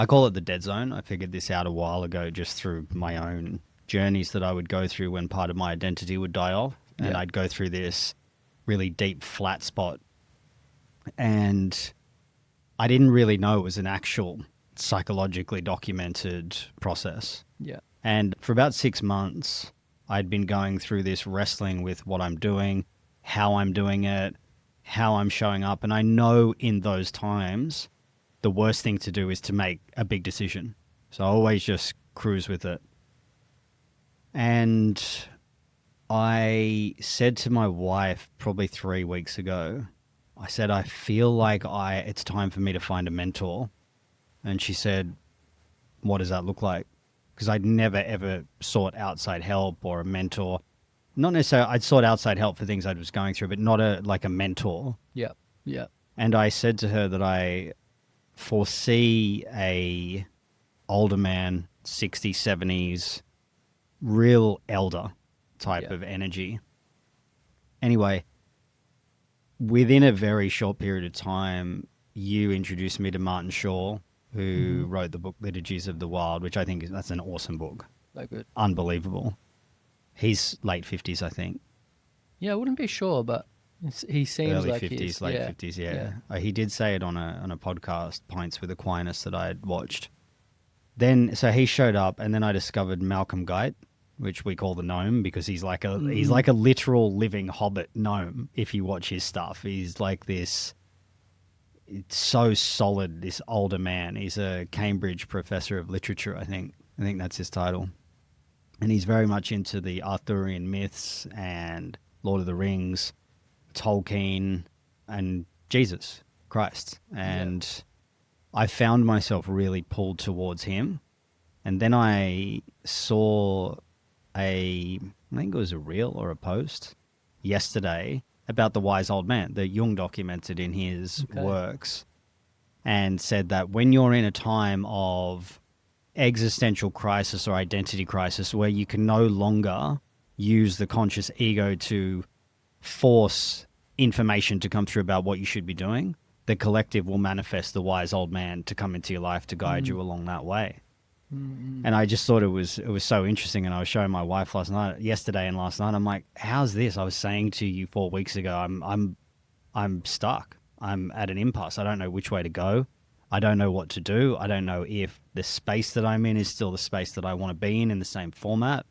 I call it the dead zone. I figured this out a while ago just through my own journeys that I would go through when part of my identity would die off. And Yeah. I'd go through this really deep flat spot. And I didn't really know it was an actual psychologically documented process. Yeah. And for about 6 months, I'd been going through this wrestling with what I'm doing, how I'm doing it, how I'm showing up. And I know in those times, the worst thing to do is to make a big decision. So I always just cruise with it. And I said to my wife probably 3 weeks ago, I said, I feel like it's time for me to find a mentor. And she said, what does that look like? Because I'd never, ever sought outside help or a mentor. Not necessarily, I'd sought outside help for things I was going through, but not like a mentor. Yeah. Yeah. And I said to her that I foresee a older man, 60s, 70s, real elder type of energy. Anyway, within a very short period of time, you introduced me to Martin Shaw, who wrote the book Liturgies of the Wild, which I think that's an awesome book. So good. Unbelievable. He's late 50s, I think. Yeah, I wouldn't be sure, but he seems Early like 50s, he's, late 50s, yeah. He did say it on a podcast, Pints with Aquinas, that I had watched. Then, so he showed up, and then I discovered Malcolm Guite, which we call the gnome, because he's like a literal living hobbit gnome. If you watch his stuff, he's like this. It's so solid. This older man. He's a Cambridge professor of literature. I think that's his title, and he's very much into the Arthurian myths and Lord of the Rings, Tolkien, and Jesus Christ. And I found myself really pulled towards him. And then I saw I think it was a reel or a post yesterday about the wise old man that Jung documented in his works, and said that when you're in a time of existential crisis or identity crisis where you can no longer use the conscious ego to force information to come through about what you should be doing, the collective will manifest the wise old man to come into your life to guide you along that way. And I just thought it was so interesting. And I was showing my wife yesterday and last night. I'm like, how's this? I was saying to you 4 weeks ago, I'm stuck. I'm at an impasse. I don't know which way to go. I don't know what to do. I don't know if the space that I'm in is still the space that I want to be in the same format.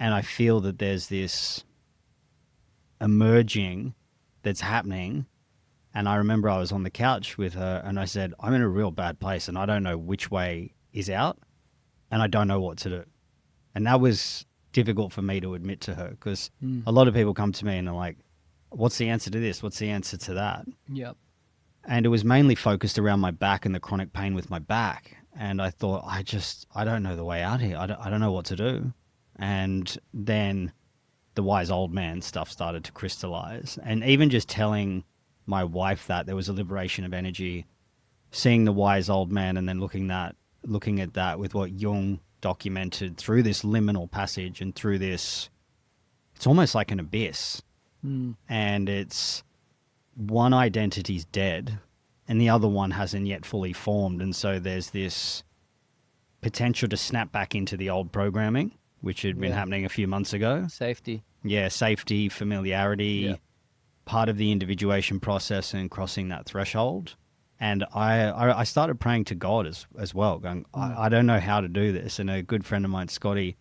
And I feel that there's this emerging that's happening. And I remember I was on the couch with her and I said, I'm in a real bad place and I don't know which way is out and I don't know what to do. And that was difficult for me to admit to her, because a lot of people come to me and they're like, what's the answer to this? What's the answer to that? Yep. And it was mainly focused around my back and the chronic pain with my back. And I thought, I don't know the way out here. I don't know what to do. And then the wise old man stuff started to crystallize. And even just telling my wife that, there was a liberation of energy, seeing the wise old man and then looking at that with what Jung documented through this liminal passage and through this, it's almost like an abyss. And it's one identity's dead and the other one hasn't yet fully formed. And so there's this potential to snap back into the old programming, which had been happening a few months ago. Safety. Yeah, safety, familiarity, part of the individuation process and crossing that threshold. And I started praying to God as well, going, I don't know how to do this. And a good friend of mine, Scotty,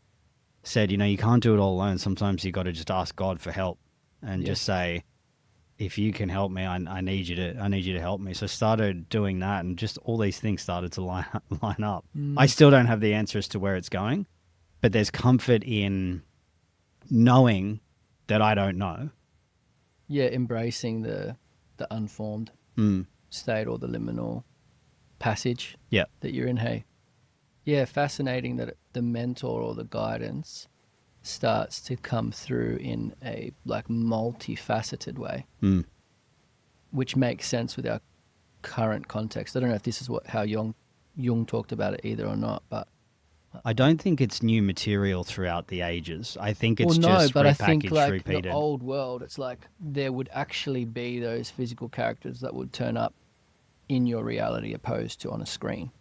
said, you can't do it all alone. Sometimes you got to just ask God for help and just say, if you can help me, I need you to help me. So I started doing that, and just all these things started to line up. I still don't have the answer as to where it's going, but there's comfort in knowing that I don't know. Yeah, embracing the unformed state or the liminal passage that you're in. Hey, yeah, fascinating that the mentor or the guidance starts to come through in a like multifaceted way, which makes sense with our current context. I don't know if this is how Jung talked about it either or not, but I don't think it's new material throughout the ages. I think it's but repackaged, I think like repeated. The old world, it's like there would actually be those physical characters that would turn up in your reality opposed to on a screen.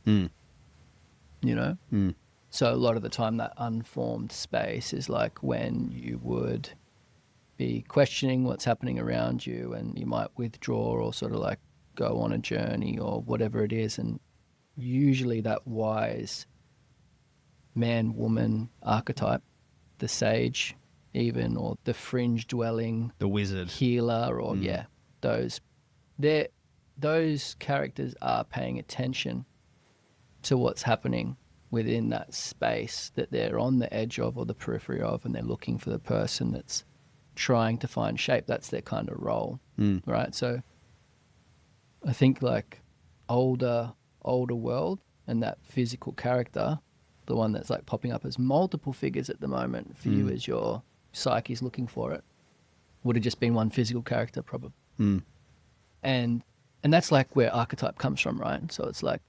you know? So a lot of the time that unformed space is like when you would be questioning what's happening around you, and you might withdraw or sort of like go on a journey or whatever it is. And usually that wise man woman archetype, the sage even, or the fringe dwelling, the wizard, healer, or those characters are paying attention to what's happening within that space that they're on the edge of or the periphery of, and they're looking for the person that's trying to find shape. That's their kind of role, right? So I think like older world and that physical character, the one that's like popping up as multiple figures at the moment for you as your psyche's looking for it, would have just been one physical character probably. And that's like where archetype comes from, right? So it's like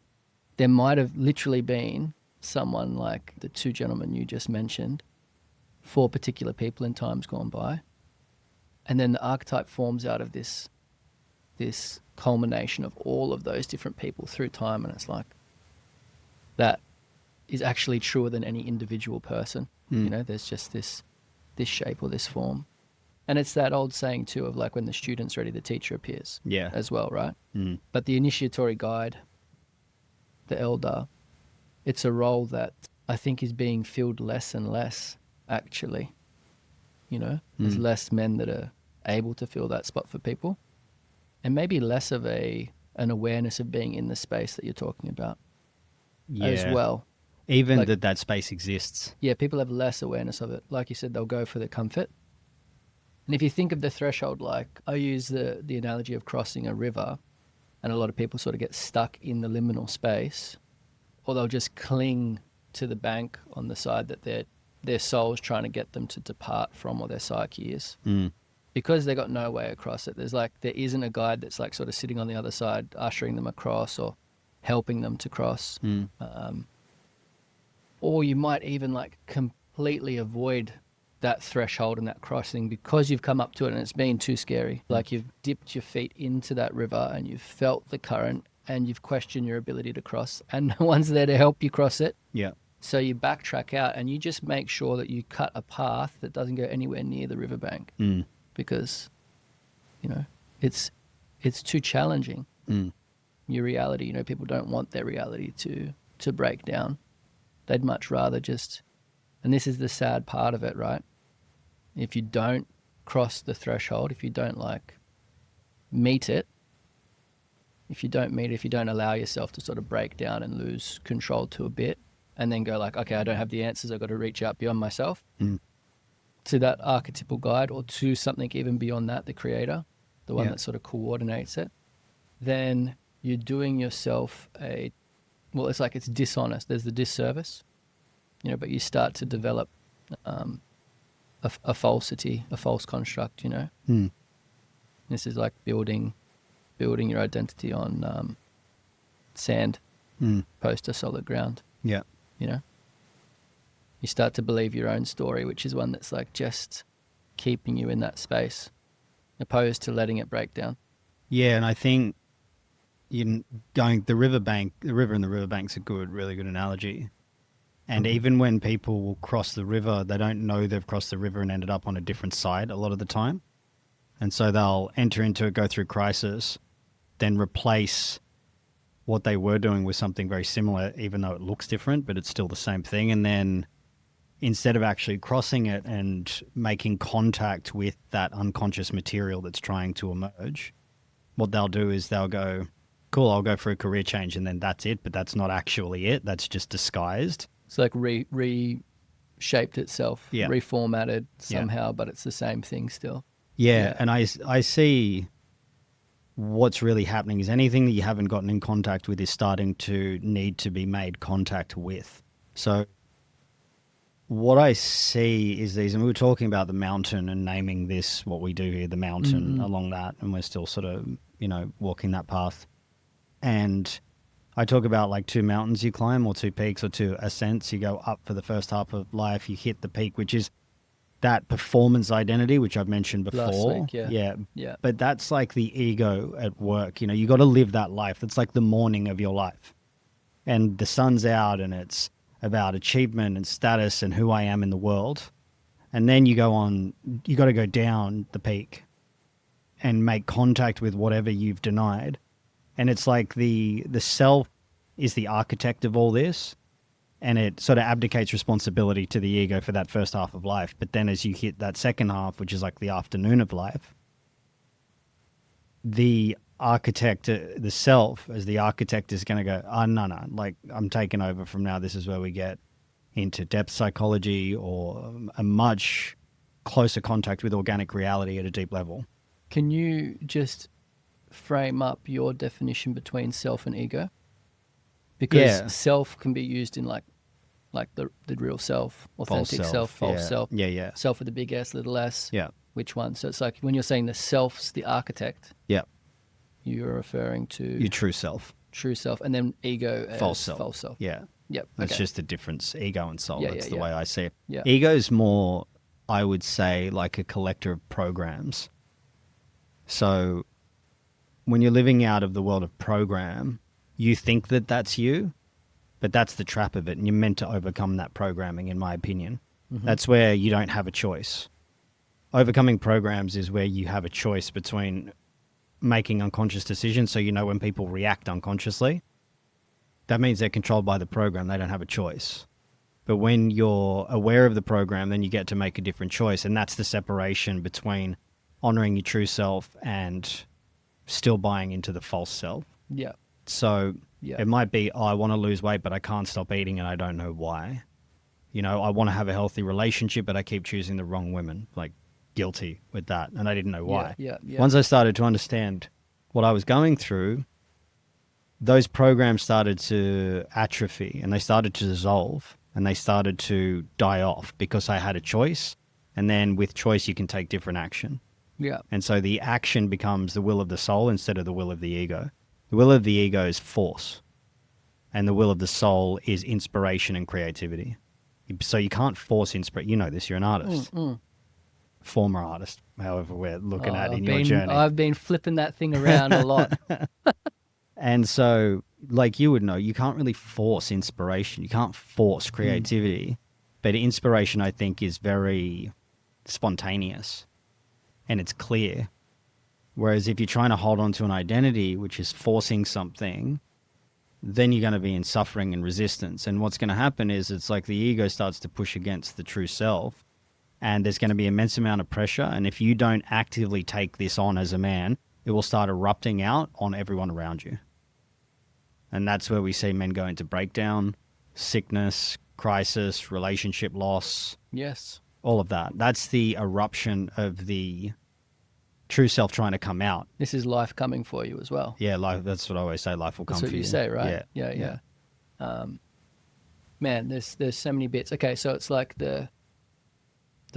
there might have literally been someone like the two gentlemen you just mentioned for particular people in times gone by. And then the archetype forms out of this culmination of all of those different people through time. And it's like that is actually truer than any individual person. You know, there's just this shape or this form. And it's that old saying too of like when the student's ready, the teacher appears as well, right? But the initiatory guide, the elder, it's a role that I think is being filled less and less, actually. You know, there's less men that are able to fill that spot for people, and maybe less of an awareness of being in the space that you're talking about as well. Even like, that space exists. Yeah, people have less awareness of it. Like you said, they'll go for the comfort. And if you think of the threshold, like I use the analogy of crossing a river, and a lot of people sort of get stuck in the liminal space, or they'll just cling to the bank on the side that their soul's trying to get them to depart from, or their psyche is. Because they got no way across it. There isn't a guide that's like sort of sitting on the other side, ushering them across or helping them to cross. Or you might even like completely avoid that threshold and that crossing because you've come up to it and it's been too scary. Like you've dipped your feet into that river and you've felt the current and you've questioned your ability to cross, and no one's there to help you cross it. Yeah. So you backtrack out and you just make sure that you cut a path that doesn't go anywhere near the riverbank, because, you know, it's too challenging. Your reality, you know, people don't want their reality to break down. They'd much rather just, and this is the sad part of it, right? If you don't cross the threshold, if you don't like meet it, if you don't allow yourself to sort of break down and lose control to a bit, and then go like, okay, I don't have the answers, I've got to reach out beyond myself to that archetypal guide, or to something even beyond that, the creator, the one that sort of coordinates it, then you're doing yourself it's dishonest. There's the disservice, you know, but you start to develop a falsity, a false construct, you know. This is like building your identity on sand, opposed to solid ground. Yeah. You know, you start to believe your own story, which is one that's like just keeping you in that space, opposed to letting it break down. Yeah, and I think the river and the riverbank's a really good analogy. And even when people will cross the river, they don't know they've crossed the river and ended up on a different side a lot of the time. And so they'll enter into it, go through crisis, then replace what they were doing with something very similar, even though it looks different, but it's still the same thing. And then instead of actually crossing it and making contact with that unconscious material that's trying to emerge, what they'll do is they'll go, cool, I'll go for a career change, and then that's it. But that's not actually it. That's just disguised. It's like reshaped itself, reformatted somehow, but it's the same thing still. Yeah, and I see what's really happening is anything that you haven't gotten in contact with is starting to need to be made contact with. So what I see is these, and we were talking about the mountain and naming this, what we do here, the mountain along that, and we're still sort of, you know, walking that path. And I talk about like 2 mountains you climb, or 2 peaks, or 2 ascents. You go up for the first half of life, you hit the peak, which is that performance identity, which I've mentioned before. Last week, yeah. But that's like the ego at work. You know, you got to live that life. That's like the morning of your life. and the sun's out and it's about achievement and status and who I am in the world. And then you got to go down the peak and make contact with whatever you've denied. And it's like the self is the architect of all this, and it sort of abdicates responsibility to the ego for that first half of life. But then as you hit that second half, which is like the afternoon of life, the architect, the self as the architect is going to go, oh, no, like I'm taking over from now. This is where we get into depth psychology or a much closer contact with organic reality at a deep level. Can you just frame up your definition between self and ego? Because self can be used in like the real self, authentic self, false self. Yeah. Self with a big S, little s. Yeah. Which one? So it's like when you're saying the self's the architect. Yeah. You're referring to your true self. True self, and then ego as false self. False self. Yeah. Yep. That's just the difference. Ego and soul. That's the way I see it. Yeah. Ego is more, I would say, like a collector of programs. So when you're living out of the world of program, you think that that's you, but that's the trap of it, and you're meant to overcome that programming, in my opinion. Mm-hmm. That's where you don't have a choice. Overcoming programs is where you have a choice between making unconscious decisions, so you know when people react unconsciously, that means they're controlled by the program. They don't have a choice. But when you're aware of the program, then you get to make a different choice, and that's the separation between honoring your true self and still buying into the false self. Yeah. So it might be, oh, I want to lose weight, but I can't stop eating and I don't know why. You know, I want to have a healthy relationship, but I keep choosing the wrong women. Like, guilty with that, and I didn't know why. Yeah. Once I started to understand what I was going through, those programs started to atrophy and they started to dissolve and they started to die off because I had a choice, and then with choice you can take different action. Yeah. And so the action becomes the will of the soul instead of the will of the ego. The will of the ego is force, and the will of the soul is inspiration and creativity. So you can't force inspiration. You know this, you're an artist. Former artist, however we're looking at in your journey. I've been flipping that thing around a lot. And so, like you would know, you can't really force inspiration. You can't force creativity. But inspiration, I think, is very spontaneous and it's clear. Whereas if you're trying to hold on to an identity, which is forcing something, then you're going to be in suffering and resistance. And what's going to happen is it's like the ego starts to push against the true self. And there's going to be an immense amount of pressure. And if you don't actively take this on as a man, it will start erupting out on everyone around you. And that's where we see men go into breakdown, sickness, crisis, relationship loss. Yes. All of that. That's the eruption of the true self trying to come out. This is life coming for you as well. Yeah, life. That's what I always say. Life will come for you. That's what you say, right? Yeah. Man, there's so many bits. Okay, so it's like the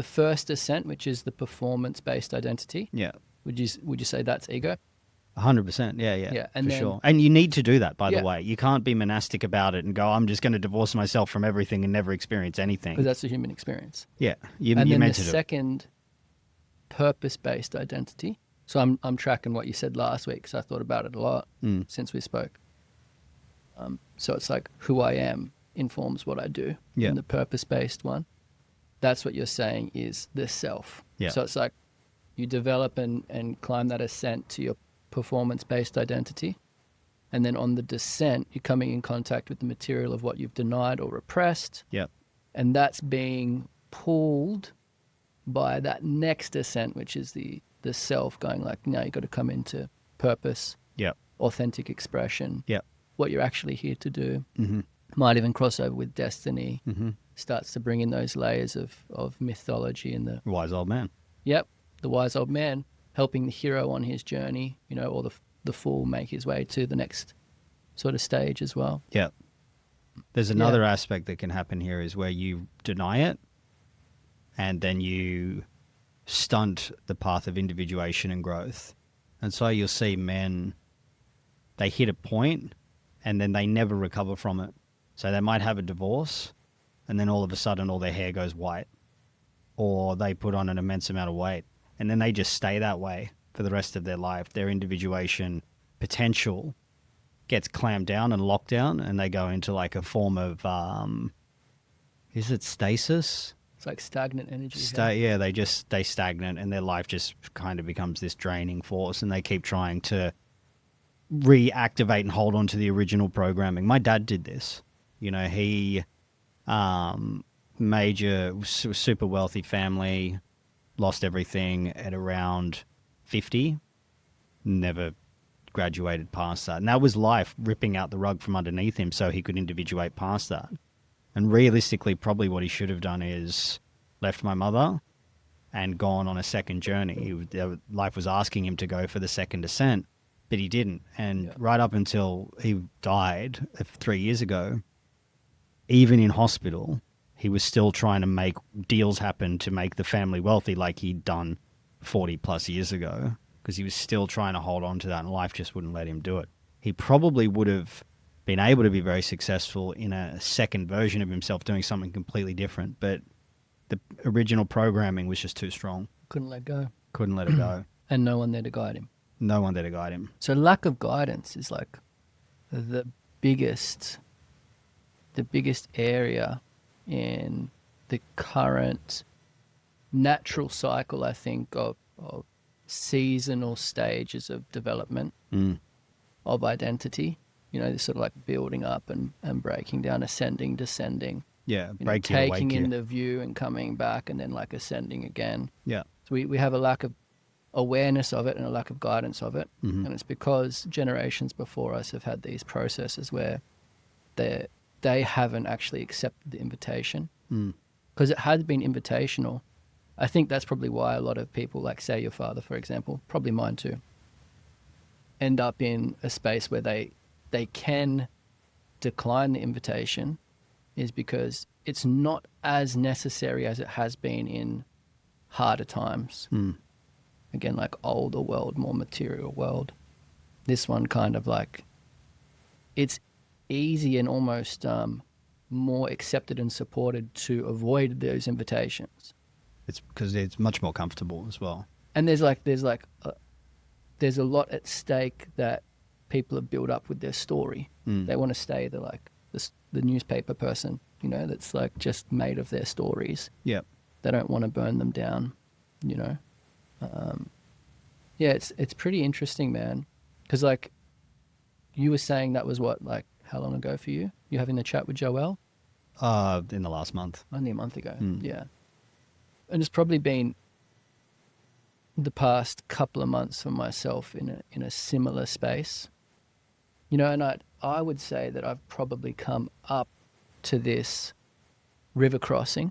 first ascent, which is the performance-based identity. Yeah. Would you say that's ego? 100%. Yeah. And for then, sure. And you need to do that, by the way. You can't be monastic about it and go, I'm just going to divorce myself from everything and never experience anything. Because that's the human experience. Yeah. And then the second purpose-based identity. So I'm tracking what you said last week because I thought about it a lot since we spoke. So it's like who I am informs what I do. Yeah. And the purpose-based one, that's what you're saying is the self. Yeah. So it's like you develop and climb that ascent to your performance-based identity. And then on the descent, you're coming in contact with the material of what you've denied or repressed. Yeah. And that's being pulled by that next ascent, which is the self going like, now you've got to come into purpose, authentic expression, what you're actually here to do. Mm-hmm. Might even cross over with destiny. Mm-hmm. Starts to bring in those layers of mythology and the wise old man. Yep, the wise old man helping the hero on his journey, or the fool make his way to the next sort of stage as well. Yeah. There's another aspect that can happen here is where you deny it and then you stunt the path of individuation and growth. And so you'll see men, they hit a point and then they never recover from it. So they might have a divorce and then all of a sudden all their hair goes white, or they put on an immense amount of weight and then they just stay that way for the rest of their life. Their individuation potential gets clamped down and locked down, and they go into like a form of is it stasis? It's like stagnant energy. Yeah, they stay stagnant, and their life just kind of becomes this draining force, and they keep trying to reactivate and hold on to the original programming. My dad did this. You know, he major super wealthy family, lost everything at around 50, never graduated past that. And that was life ripping out the rug from underneath him so he could individuate past that. And realistically, probably what he should have done is left my mother and gone on a second journey. Life was asking him to go for the second descent, but he didn't. And right up until he died 3 years ago, even in hospital, he was still trying to make deals happen to make the family wealthy like he'd done 40 plus years ago, because he was still trying to hold on to that, and life just wouldn't let him do it. He probably would have been able to be very successful in a second version of himself doing something completely different, but the original programming was just too strong. Couldn't let go. Couldn't let it go. And no one there to guide him. No one there to guide him. So lack of guidance is like the biggest area in the current natural cycle, I think, of seasonal stages of development of identity. You know, this sort of like building up and breaking down, ascending, descending. Yeah, taking in the view and coming back, and then like ascending again. Yeah. So we have a lack of awareness of it and a lack of guidance of it. And it's because generations before us have had these processes where they haven't actually accepted the invitation. Because it had been invitational. I think that's probably why a lot of people, like say your father, for example, probably mine too, end up in a space where they can decline the invitation, is because it's not as necessary as it has been in harder times. Again, like older world, more material world. This one kind of like, it's easy and almost more accepted and supported to avoid those invitations. It's because it's much more comfortable as well. And there's a lot at stake that people have built up with their story. They want to stay the newspaper person, you know, that's like just made of their stories. Yeah. They don't want to burn them down, you know. Yeah, it's pretty interesting, man. Because like you were saying, that was what, like how long ago for you? You having the chat with Joel? In the last month. Only a month ago. Yeah. And it's probably been the past couple of months for myself in a similar space. You know, and I would say that I've probably come up to this river crossing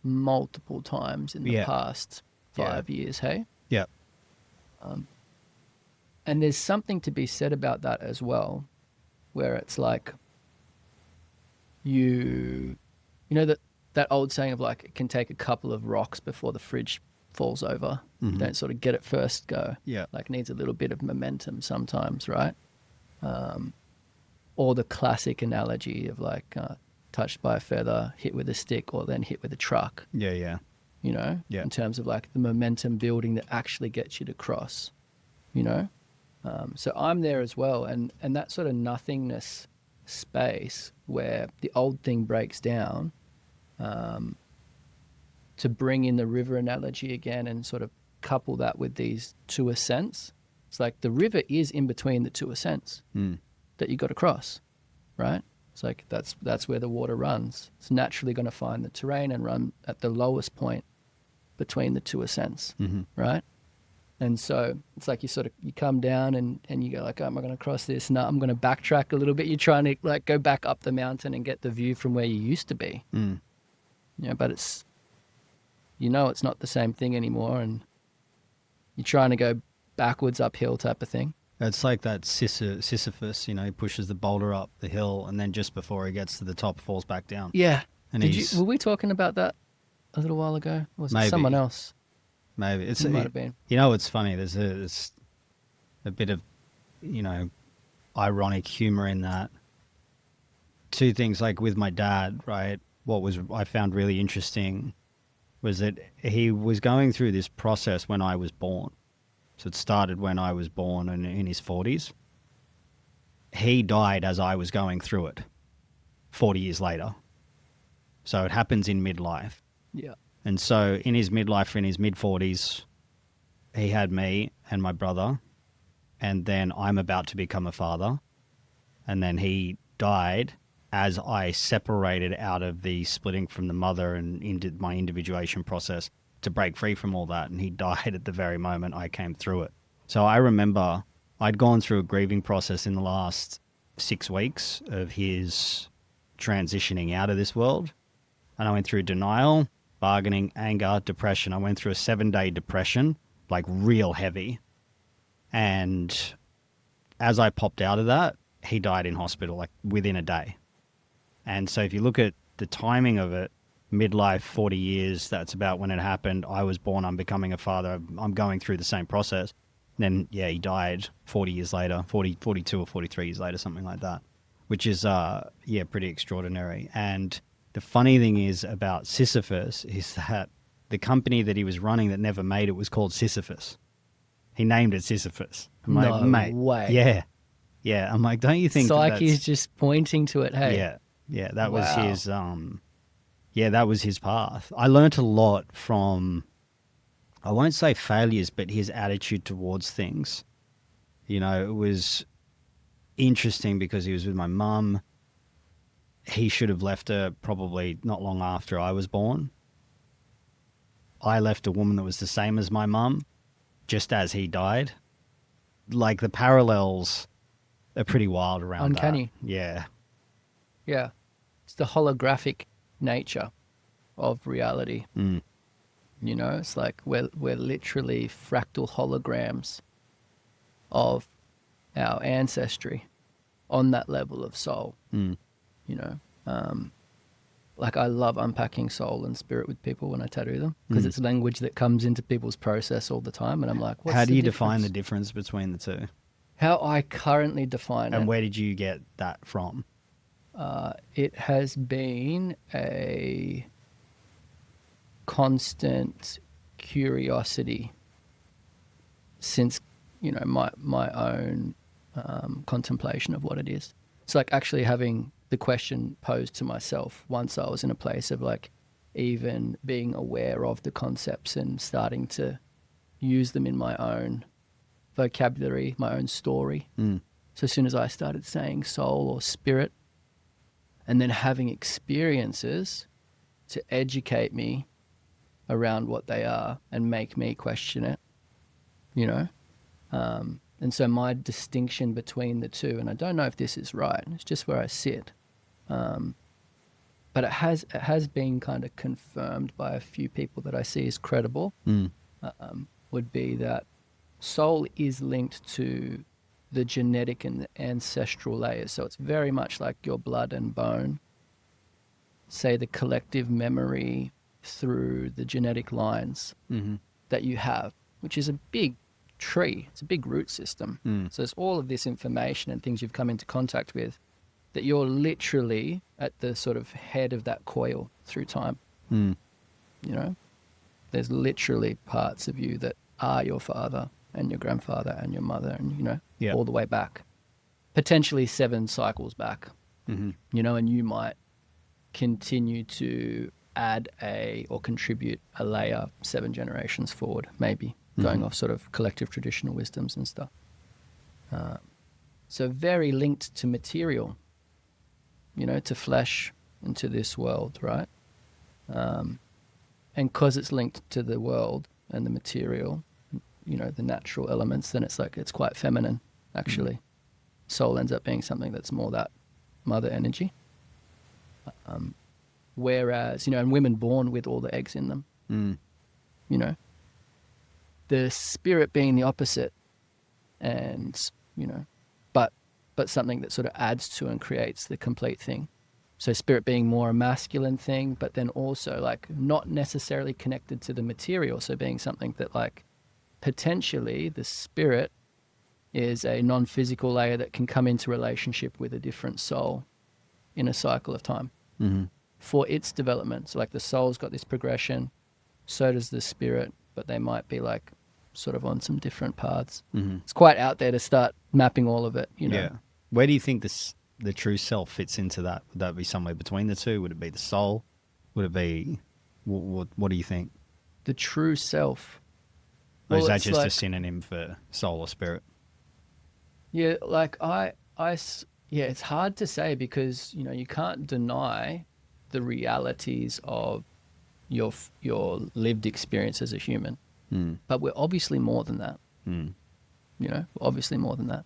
multiple times in the past 5 years, hey? Yeah. And there's something to be said about that as well, where it's like you know that old saying of like, it can take a couple of rocks before the fridge falls over. You don't sort of get it first go. Yeah. Like needs a little bit of momentum sometimes, right? Or the classic analogy of like touched by a feather, hit with a stick, or then hit with a truck. Yeah, yeah. You know? Yeah. In terms of like the momentum building that actually gets you to cross, you know? So I'm there as well. And that sort of nothingness space where the old thing breaks down, to bring in the river analogy again and sort of couple that with these two ascents. It's like the river is in between the two ascents that you got to cross, right? It's like that's where the water runs. It's naturally going to find the terrain and run at the lowest point between the two ascents, right? And so it's like you come down and you go like, oh, am I going to cross this? No, I'm going to backtrack a little bit. You're trying to like go back up the mountain and get the view from where you used to be. Yeah, but it's not the same thing anymore, and you're trying to go backwards uphill type of thing. It's like that Sisyphus, you know, he pushes the boulder up the hill, and then just before he gets to the top, falls back down. Yeah. And were we talking about that a little while ago? Or was it someone else? Maybe. It might have been. You know, it's funny. There's a bit of, you know, ironic humor in that. Two things, like with my dad, right? I found really interesting was that he was going through this process when I was born. So it started when I was born and in his 40s. he died as I was going through it 40 years later. So it happens in midlife. Yeah. And so in his midlife, in his mid-40s, he had me and my brother, and then I'm about to become a father. And then he died as I separated out of the splitting from the mother and into my individuation process to break free from all that. And he died at the very moment I came through it. So I remember I'd gone through a grieving process in the last 6 weeks of his transitioning out of this world. And I went through denial, bargaining, anger, depression. I went through a 7-day depression, like real heavy. And as I popped out of that, he died in hospital, like within a day. And so if you look at the timing of it, midlife, 40 years, that's about when it happened. I was born, I'm becoming a father, I'm going through the same process. Then, yeah, he died 40 years later, 42 or 43 years later, something like that, which is, pretty extraordinary. And the funny thing is about Sisyphus is that the company that he was running that never made it was called Sisyphus. He named it Sisyphus. I'm like, No mate, way. Yeah. Yeah. I'm like, don't you think Psyche's just pointing to it, hey? Yeah. Yeah. That was his, that was his path. I learnt a lot from, I won't say failures, but his attitude towards things. You know, it was interesting because he was with my mum. He should have left her probably not long after I was born. I left a woman that was the same as my mum, just as he died. Like the parallels are pretty wild around Uncanny. that. Yeah. Yeah. It's the holographic nature of reality. Mm. You know, it's like we're literally fractal holograms of our ancestry on that level of soul. Mm. You know, like I love unpacking soul and spirit with people when I tattoo them because it's language that comes into people's process all the time. And I'm like, what's How do the you difference? define the difference between the two? How I currently define it. And where did you get that from? It has been a constant curiosity since, you know, my own contemplation of what it is. It's like actually having the question posed to myself once I was in a place of like even being aware of the concepts and starting to use them in my own vocabulary, my own story. So as soon as I started saying soul or spirit and then having experiences to educate me around what they are and make me question it, you know? And so my distinction between the two, and I don't know if this is right, it's just where I sit, but it has been kind of confirmed by a few people that I see as credible, would be that soul is linked to the genetic and the ancestral layers. So it's very much like your blood and bone, say the collective memory through the genetic lines that you have, which is a big tree. It's a big root system. So it's all of this information and things you've come into contact with that you're literally at the sort of head of that coil through time. You know, there's literally parts of you that are your father and your grandfather and your mother and, you know, all the way back, potentially 7 cycles back, you know, and you might continue to add or contribute a layer 7 generations forward, maybe going off sort of collective traditional wisdoms and stuff. So very linked to material, you know, to flesh and to this world, right? And because it's linked to the world and the material, you know, the natural elements, then it's like it's quite feminine, actually. Soul ends up being something that's more that mother energy. Whereas, you know, and women born with all the eggs in them, you know, the spirit being the opposite, and, you know, but something that sort of adds to and creates the complete thing. So spirit being more a masculine thing, but then also like not necessarily connected to the material. So being something that like potentially the spirit is a non-physical layer that can come into relationship with a different soul in a cycle of time for its development. So like the soul's got this progression, so does the spirit, but they might be like sort of on some different paths. It's quite out there to start mapping all of it, you know. Where do you think the true self fits into that? Would that be somewhere between the two? Would it be the soul? Would it be what do you think? The true self. Or is that just a synonym for soul or spirit? Yeah, like yeah, it's hard to say because, you know, you can't deny the realities of your lived experience as a human. But we're obviously more than that. You know, we're obviously more than that.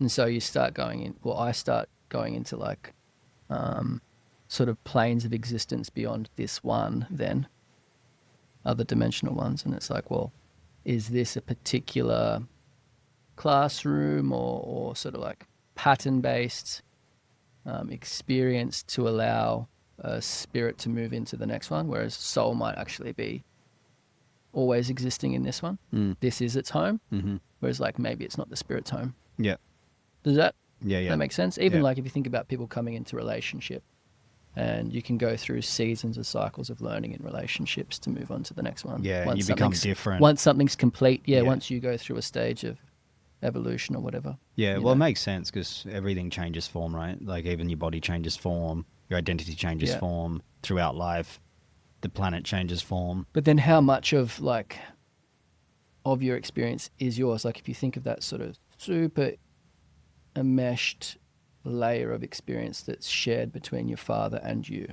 And so you start going in, well, I start going into like sort of planes of existence beyond this one, then other dimensional ones. And it's like, well, is this a particular classroom or sort of like pattern-based experience to allow a spirit to move into the next one, whereas soul might actually be always existing in this one. This is its home, whereas like maybe it's not the spirit's home. Yeah. Does that Yeah. that make sense? Even like if you think about people coming into relationship, and you can go through seasons of cycles of learning in relationships to move on to the next one. Yeah, you become different. Once something's complete, once you go through a stage of evolution or whatever. Yeah, well, it makes sense because everything changes form, right? Like even your body changes form, your identity changes form throughout life, the planet changes form. But then how much of like of your experience is yours? Like if you think of that sort of super enmeshed layer of experience that's shared between your father and you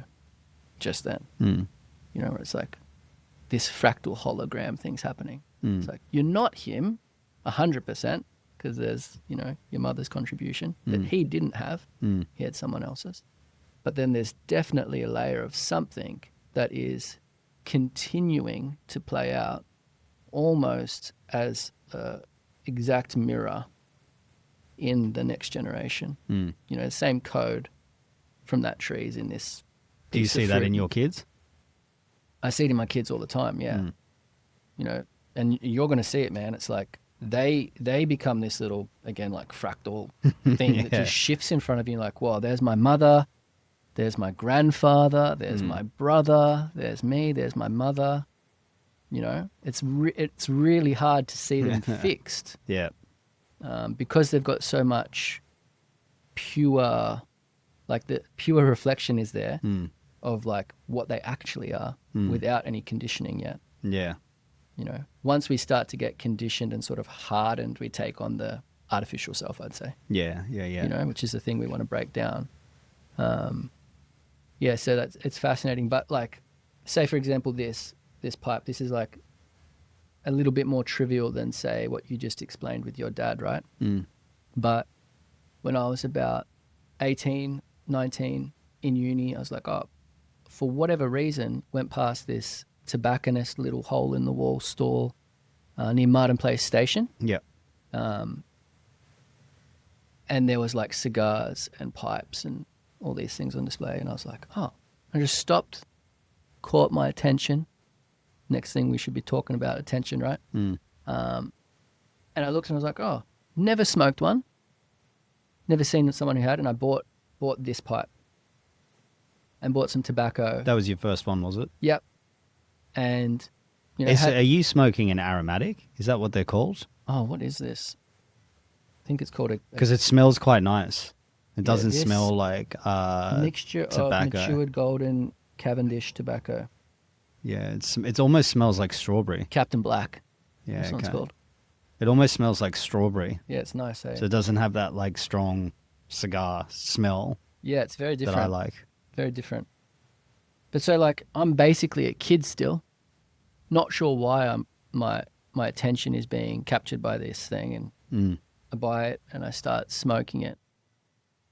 just then, you know, where it's like this fractal hologram thing's happening. It's like you're not him 100% because there's, you know, your mother's contribution that he didn't have. He had someone else's. But then there's definitely a layer of something that is continuing to play out almost as an exact mirror in the next generation. You know, the same code from that tree is in this. Do you see that in your kids? I see it in my kids all the time, yeah. You know, and you're going to see it, man. It's like they become this little, again, like fractal thing that just shifts in front of you. Like, wow, there's my mother, there's my grandfather, there's my brother, there's me, there's my mother. You know, it's really hard to see them fixed. Yeah. Because they've got so much pure, like the pure reflection is there of like what they actually are without any conditioning yet. Yeah. You know, once we start to get conditioned and sort of hardened, we take on the artificial self, I'd say. Yeah. You know, which is the thing we want to break down. So it's fascinating. But like, say for example, this pipe, this is like a little bit more trivial than say what you just explained with your dad, right? But when I was about 18, 19 in uni, I was like, oh, for whatever reason, went past this tobacconist little hole in the wall store near Martin Place Station. Yeah. And there was like cigars and pipes and all these things on display. And I was like, oh, I just stopped, caught my attention. Next thing we should be talking about attention, right? And I looked and I was like, oh, never smoked one. Never seen someone who had. And I bought this pipe and bought some tobacco. That was your first one, was it? Yep. And, you know, are you smoking an aromatic? Is that what they're called? Oh, what is this? I think it's called because it smells quite nice. It doesn't smell like mixture tobacco. Of matured golden Cavendish tobacco. Yeah, it almost smells like strawberry. Captain Black. Yeah, this one's called. It almost smells like strawberry. Yeah, it's nice. Eh? So it doesn't have that like strong cigar smell. Yeah, it's very different. That I like. Very different. But so like I'm basically a kid still, not sure why my attention is being captured by this thing, and I buy it and I start smoking it,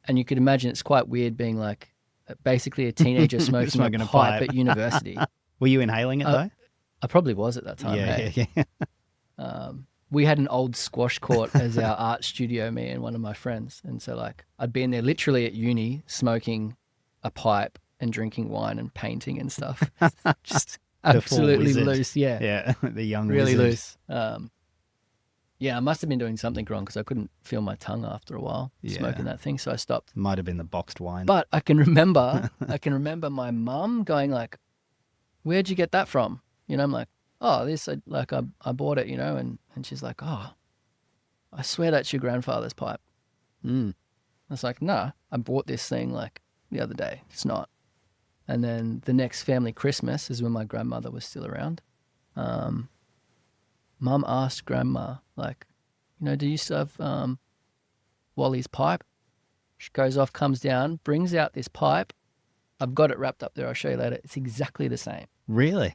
and you could imagine it's quite weird being like basically a teenager smoking a pipe at university. Were you inhaling it though? I probably was at that time. Yeah. We had an old squash court as our art studio, me and one of my friends, and so like I'd be in there literally at uni smoking a pipe and drinking wine and painting and stuff. Just absolutely loose. Yeah. The young really wizard. loose. Yeah, I must have been doing something wrong because I couldn't feel my tongue after a while smoking that thing, so I stopped. Might have been the boxed wine. But I can remember my mum going like, "Where'd you get that from?" You know, I'm like, "Oh, this I bought it," you know, and she's like, "Oh, I swear that's your grandfather's pipe." I was like, nah, I bought this thing like the other day. It's not. And then the next family Christmas is when my grandmother was still around. Mum asked grandma, like, do you still have Wally's pipe? She goes off, comes down, brings out this pipe. I've got it wrapped up there. I'll show you later. It's exactly the same. Really?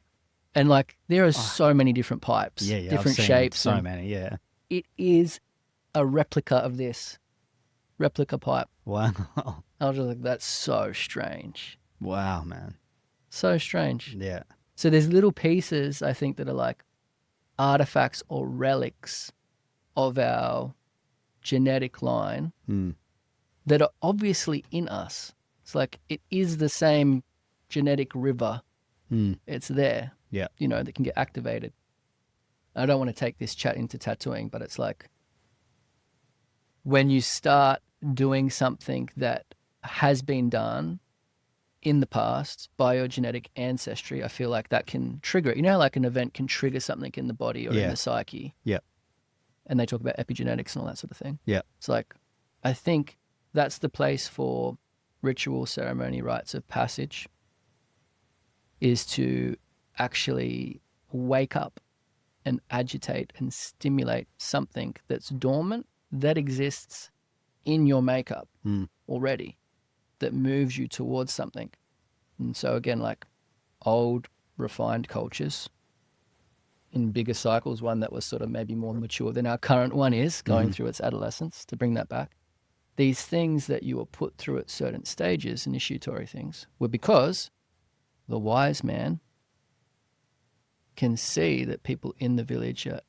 And like, there are so many different pipes, different shapes. So many, yeah. It is a replica of this. Replica pipe. Wow. I was just like, that's so strange. Wow, man. So strange. Yeah. So there's little pieces, I think, that are like artifacts or relics of our genetic line that are obviously in us. It's like it is the same genetic river. It's there. Yeah. That can get activated. I don't want to take this chat into tattooing, but it's like when you start doing something that has been done in the past by your genetic ancestry, I feel like that can trigger it. Like an event can trigger something in the body or in the psyche. Yeah. And they talk about epigenetics and all that sort of thing. Yeah. It's like, I think that's the place for ritual, ceremony, rites of passage, is to actually wake up and agitate and stimulate something that's dormant, that exists in your makeup already, that moves you towards something. And so again, like old refined cultures in bigger cycles, one that was sort of maybe more mature than our current one is, going through its adolescence, to bring that back. These things that you were put through at certain stages, initiatory things, were because the wise man can see that people in the village are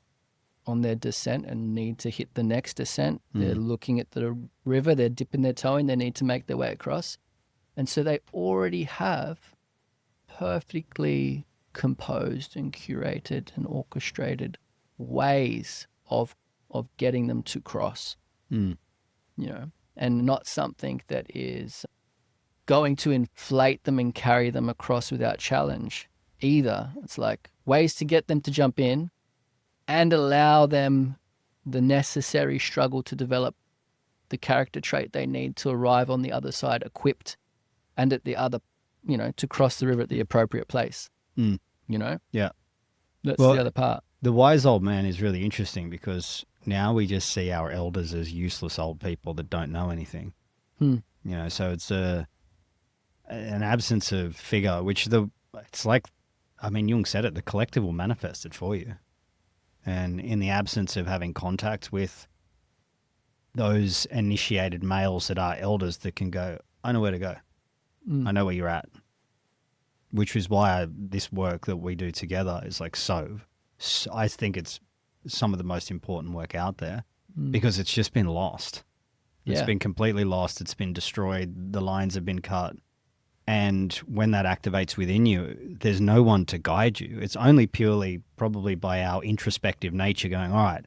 on their descent and need to hit the next descent. They're looking at the river, they're dipping their toe in, they need to make their way across. And so they already have perfectly composed and curated and orchestrated ways of getting them to cross, and not something that is going to inflate them and carry them across without challenge either. It's like ways to get them to jump in and allow them the necessary struggle to develop the character trait they need to arrive on the other side equipped and at the other, to cross the river at the appropriate place. Yeah. That's the other part. The wise old man is really interesting because now we just see our elders as useless old people that don't know anything. So it's an absence of figure, which it's like, Jung said it, the collective will manifest it for you. And in the absence of having contact with those initiated males that are elders that can go, I know where to go. I know where you're at. Which is why this work that we do together is like so I think it's some of the most important work out there because it's just been lost. It's been completely lost. It's been destroyed. The lines have been cut. And when that activates within you, there's no one to guide you. It's only purely probably by our introspective nature going, all right,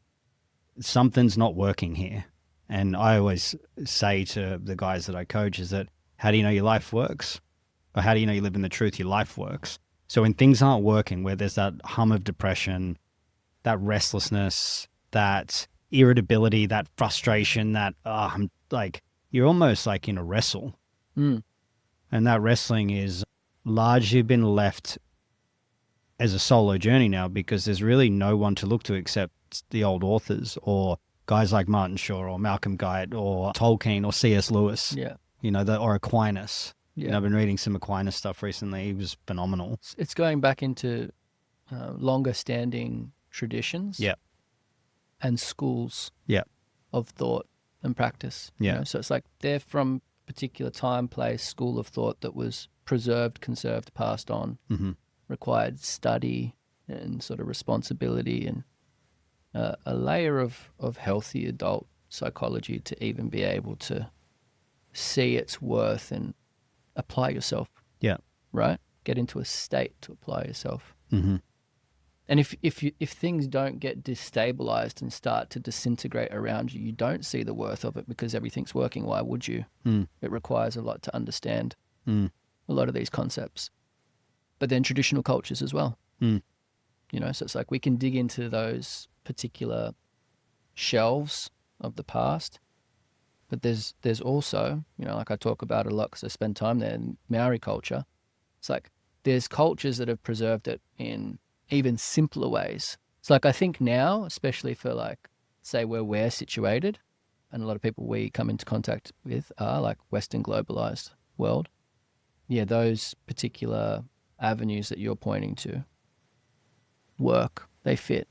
something's not working here. And I always say to the guys that I coach is that, how do you know your life works? Or how do you know you live in the truth your life works? So when things aren't working, where there's that hum of depression, that restlessness, that irritability, that frustration, that I'm like, you're almost like in a wrestle. And that wrestling is largely been left as a solo journey now because there's really no one to look to except the old authors or guys like Martin Shaw or Malcolm Guite or Tolkien or C.S. Lewis, or Aquinas. I've been reading some Aquinas stuff recently. He was phenomenal. It's going back into longer standing traditions and schools of thought and practice. So it's like they're from particular time, place, school of thought that was preserved, conserved, passed on, required study and sort of responsibility and a layer of healthy adult psychology to even be able to see its worth and apply yourself. Right? Get into a state to apply yourself. And if things don't get destabilized and start to disintegrate around you, you don't see the worth of it because everything's working. Why would you? It requires a lot to understand a lot of these concepts. But then traditional cultures as well. So it's like we can dig into those particular shelves of the past But there's also, like I talk about a lot because I spend time there in Maori culture. It's like there's cultures that have preserved it in even simpler ways. It's like I think now, especially for like, say where we're situated, and a lot of people we come into contact with are like Western globalized world. Yeah, those particular avenues that you're pointing to work, they fit.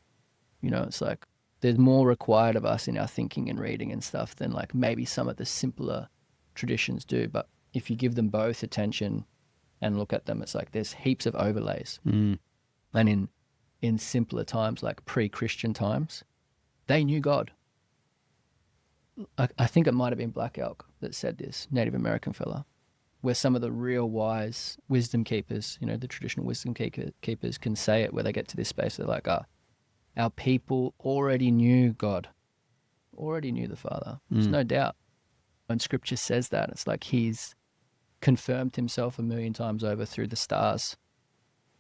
It's like there's more required of us in our thinking and reading and stuff than like maybe some of the simpler traditions do. But if you give them both attention and look at them, it's like there's heaps of overlays. And in simpler times, like pre-Christian times, they knew God. I think it might have been Black Elk that said this, Native American fella, where some of the real wise wisdom keepers, the traditional wisdom keepers can say it, where they get to this space, they're like, our people already knew God, already knew the Father. There's no doubt. When Scripture says that, it's like he's confirmed himself 1,000,000 times over through the stars.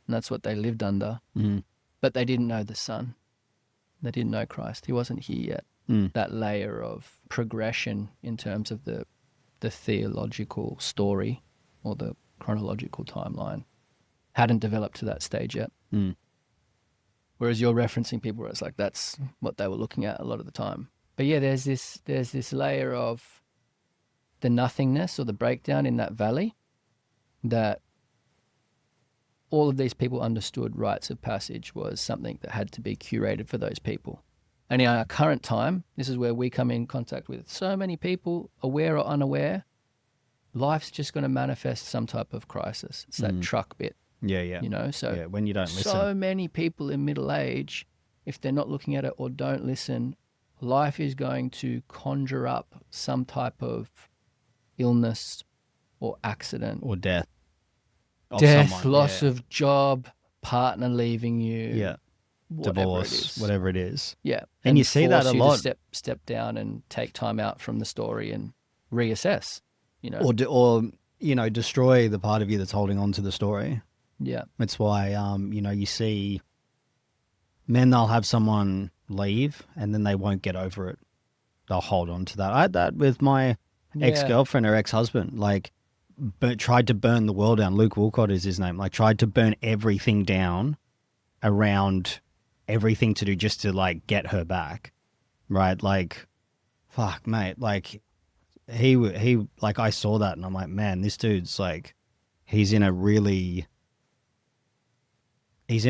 And that's what they lived under. But they didn't know the Son. They didn't know Christ. He wasn't here yet. That layer of progression in terms of the theological story or the chronological timeline hadn't developed to that stage yet. Whereas you're referencing people where it's like that's what they were looking at a lot of the time. But yeah, there's this layer of the nothingness or the breakdown in that valley that all of these people understood rites of passage was something that had to be curated for those people. And in our current time, this is where we come in contact with so many people, aware or unaware, life's just going to manifest some type of crisis. It's that truck bit. Yeah. So when you don't listen. So many people in middle age, if they're not looking at it or don't listen, life is going to conjure up some type of illness or accident. Or death. Death, loss of job, partner leaving you. Yeah. Divorce, whatever it is. Yeah. And you see that a lot. To step down and take time out from the story and reassess, Or destroy the part of you that's holding on to the story. Yeah. It's why, you see men, they'll have someone leave and then they won't get over it. They'll hold on to that. I had that with my ex-girlfriend or ex-husband, tried to burn the world down. Luke Woolcott is his name. Tried to burn everything down around everything to do just to get her back. Right? Fuck, mate. He I saw that and I'm like, man, this dude's he's in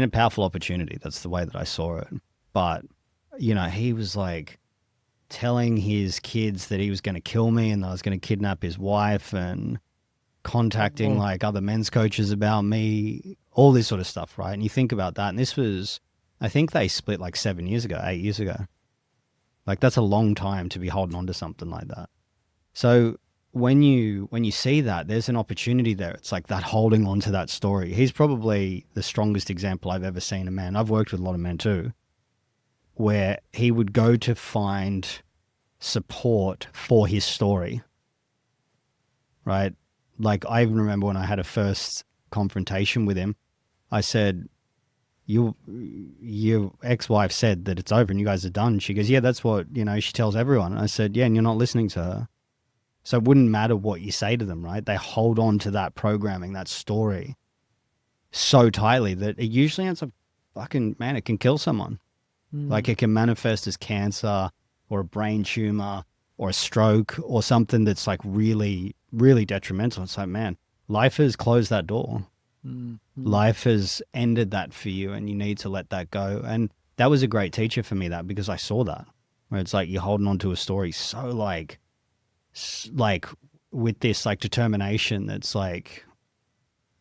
a powerful opportunity. That's the way that I saw it. But, he was telling his kids that he was going to kill me and that I was going to kidnap his wife and contacting other men's coaches about me, all this sort of stuff, right? And you think about that. And this was, I think they split 8 years ago. That's a long time to be holding on to something like that. So when you see that, there's an opportunity there. It's that holding on to that story. He's probably the strongest example I've ever seen a man. I've worked with a lot of men too, where he would go to find support for his story, right? I even remember when I had a first confrontation with him, I said, your ex-wife said that it's over and you guys are done. She goes, yeah, that's what, she tells everyone. And I said, yeah, and you're not listening to her. So it wouldn't matter what you say to them, right? They hold on to that programming, that story so tightly that it usually ends up it can kill someone. It can manifest as cancer or a brain tumor or a stroke or something that's really, really detrimental. It's man, life has closed that door. Life has ended that for you and you need to let that go. And that was a great teacher for me, because I saw that, where it's you're holding on to a story so with this determination that's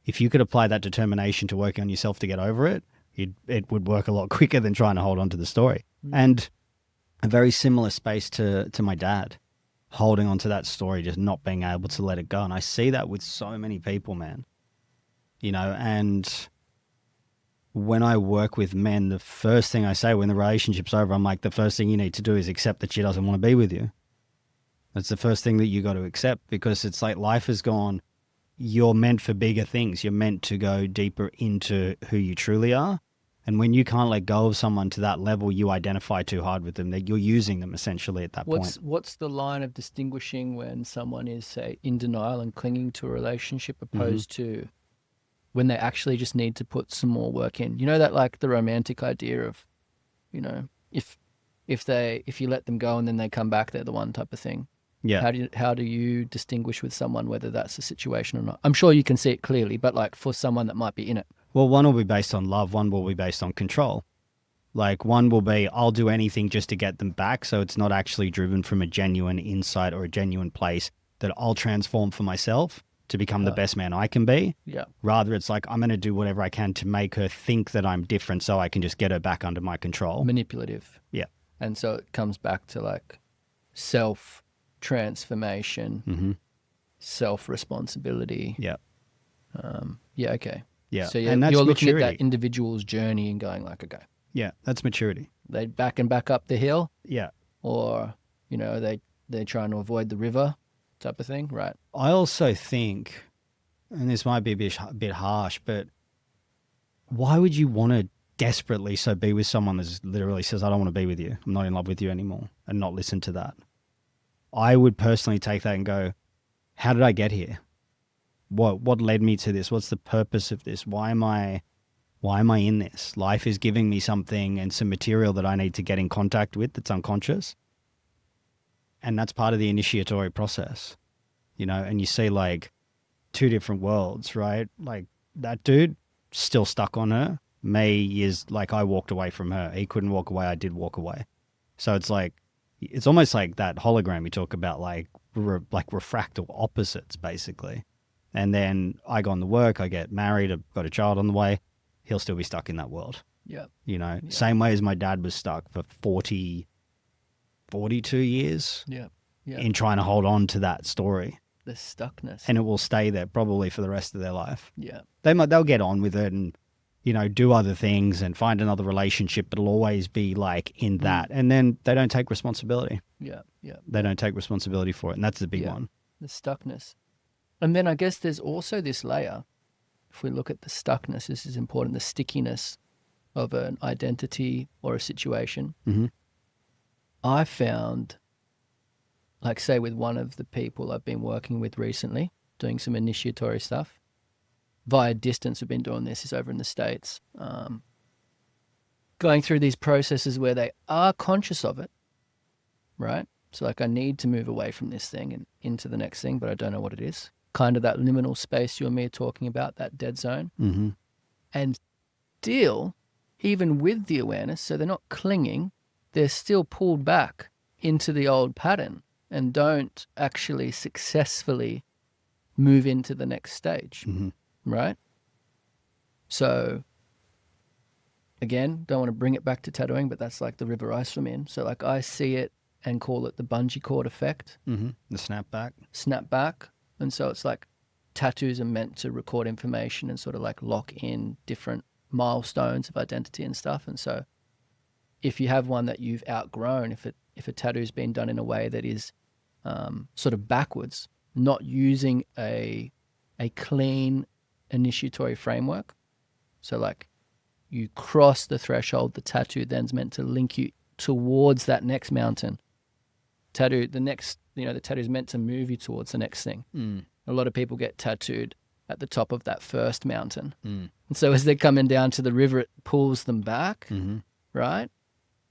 if you could apply that determination to working on yourself to get over it, it would work a lot quicker than trying to hold on to the story. And a very similar space to my dad, holding on to that story, just not being able to let it go. And I see that with so many people, man. And when I work with men, the first thing I say when the relationship's over, I'm the first thing you need to do is accept that she doesn't want to be with you. That's the first thing that you got to accept, because it's life has gone, you're meant for bigger things. You're meant to go deeper into who you truly are And when you can't let go of someone to that level, you identify too hard with them, that you're using them essentially at that point. What's the line of distinguishing when someone is, say, in denial and clinging to a relationship opposed to when they actually just need to put some more work in? You know, that like the romantic idea of, you know, if you let them go and then they come back, they're the one type of thing. Yeah. How do you distinguish with someone whether that's the situation or not? I'm sure you can see it clearly, but like for someone that might be in it. Well, one will be based on love, one will be based on control. Like one will be, I'll do anything just to get them back, so it's not actually driven from a genuine insight or a genuine place that I'll transform for myself to become the best man I can be. Yeah. Rather, it's like, I'm going to do whatever I can to make her think that I'm different so I can just get her back under my control. Manipulative. Yeah. And so it comes back to like self-transformation, self-responsibility. Yeah. Yeah, okay. Yeah. So and that's you're looking maturity. at that individual's journey and going like, okay, Yeah, that's maturity. they back up the hill, Yeah. or, you know, they're trying to avoid the river type of thing, right? I also think, and this might be a bit harsh, but why would you want to desperately so be with someone that literally says, I don't want to be with you, I'm not in love with you anymore, and not listen to that? I would personally take that and go, how did I get here? What led me to this? What's the purpose of this? Why am I in this? Life is giving me something and some material that I need to get in contact with that's unconscious. And that's part of the initiatory process, you know, and you see like two different worlds, right? Like that dude still stuck on her. Me is like, I walked away from her. He couldn't walk away. I did walk away. So it's like, it's almost like that hologram you talk about, like refractal opposites basically. And then I go on to work, I get married, I've got a child on the way. He'll still be stuck in that world. Yeah. You know, same way as my dad was stuck for 42 years in trying to hold on to that story. The stuckness. And it will stay there probably for the rest of their life. Yeah. They'll get on with it and, you know, do other things and find another relationship, but it'll always be like in that. And then they don't take responsibility. Yeah. Yeah. They don't take responsibility for it. And that's the big one. The stuckness. And then I guess there's also this layer. If we look at the stuckness, this is important, the stickiness of an identity or a situation. Mm-hmm. I found, like say with one of the people I've been working with recently, doing some initiatory stuff, via distance, we've been doing this, is over in the States, going through these processes where they are conscious of it, right? So like, I need to move away from this thing and into the next thing, but I don't know what it is. Kind of that liminal space you and me are talking about, that dead zone. Mm-hmm. And still, even with the awareness, so they're not clinging, they're still pulled back into the old pattern and don't actually successfully move into the next stage, right? So again, don't want to bring it back to tattooing, but that's like the river I swim in. So like, I see it and call it the bungee cord effect. Mm-hmm. The snapback. Snapback. And so it's like tattoos are meant to record information and sort of like lock in different milestones of identity and stuff. And so if you have one that you've outgrown, if a tattoo's been done in a way that is sort of backwards, not using a clean initiatory framework. So like, you cross the threshold, the tattoo then's meant to link you towards that next mountain. The tattoo's meant to move you towards the next thing. A lot of people get tattooed at the top of that first mountain. And so as they're coming down to the river, it pulls them back, right?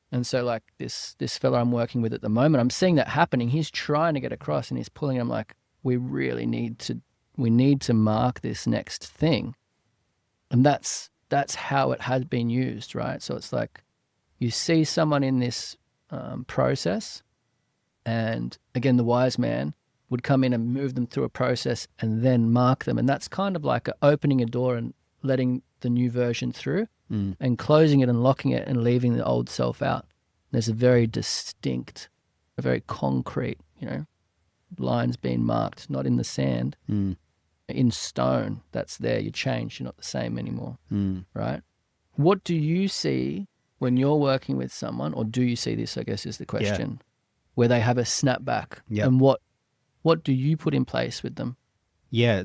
And so like this fella I'm working with at the moment, I'm seeing that happening. He's trying to get across and he's pulling. I'm like, we need to mark this next thing. And that's how it has been used, right? So it's like, you see someone in this process, and again, the wise man would come in and move them through a process and then mark them. And that's kind of like opening a door and letting the new version through and closing it and locking it and leaving the old self out. There's a very distinct, a very concrete, lines being marked, not in the sand, in stone. That's there. You changed. You're not the same anymore, right? What do you see when you're working with someone, or do you see this, I guess, is the question, where they have a snapback? And what do you put in place with them? Yeah,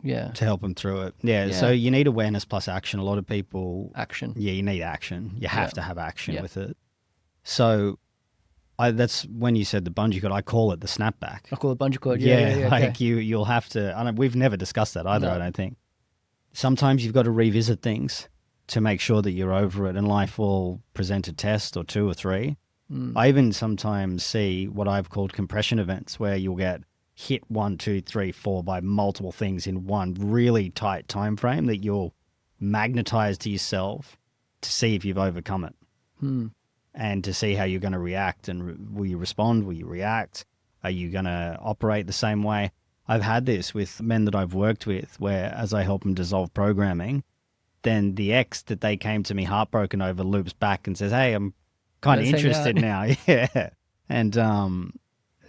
Yeah. to help them through it. Yeah, Yeah. so you need awareness plus action. A lot of people... Action. Yeah, you need action. You have Yeah. to have action Yeah. with it. So that's when you said the bungee cord, I call it the snapback. I call it bungee cord. Yeah. Like Okay. you'll have to... we've never discussed that either, No. I don't think. Sometimes you've got to revisit things to make sure that you're over it, and life will present a test or two or three. I even sometimes see what I've called compression events, where you'll get hit 1, 2, 3, 4 by multiple things in one really tight time frame that you'll magnetize to yourself to see if you've overcome it and to see how you're going to react. And will you respond? Will you react? Are you going to operate the same way? I've had this with men that I've worked with, where as I help them dissolve programming, then the ex that they came to me heartbroken over loops back and says, hey, I'm kind of interested now. Yeah. And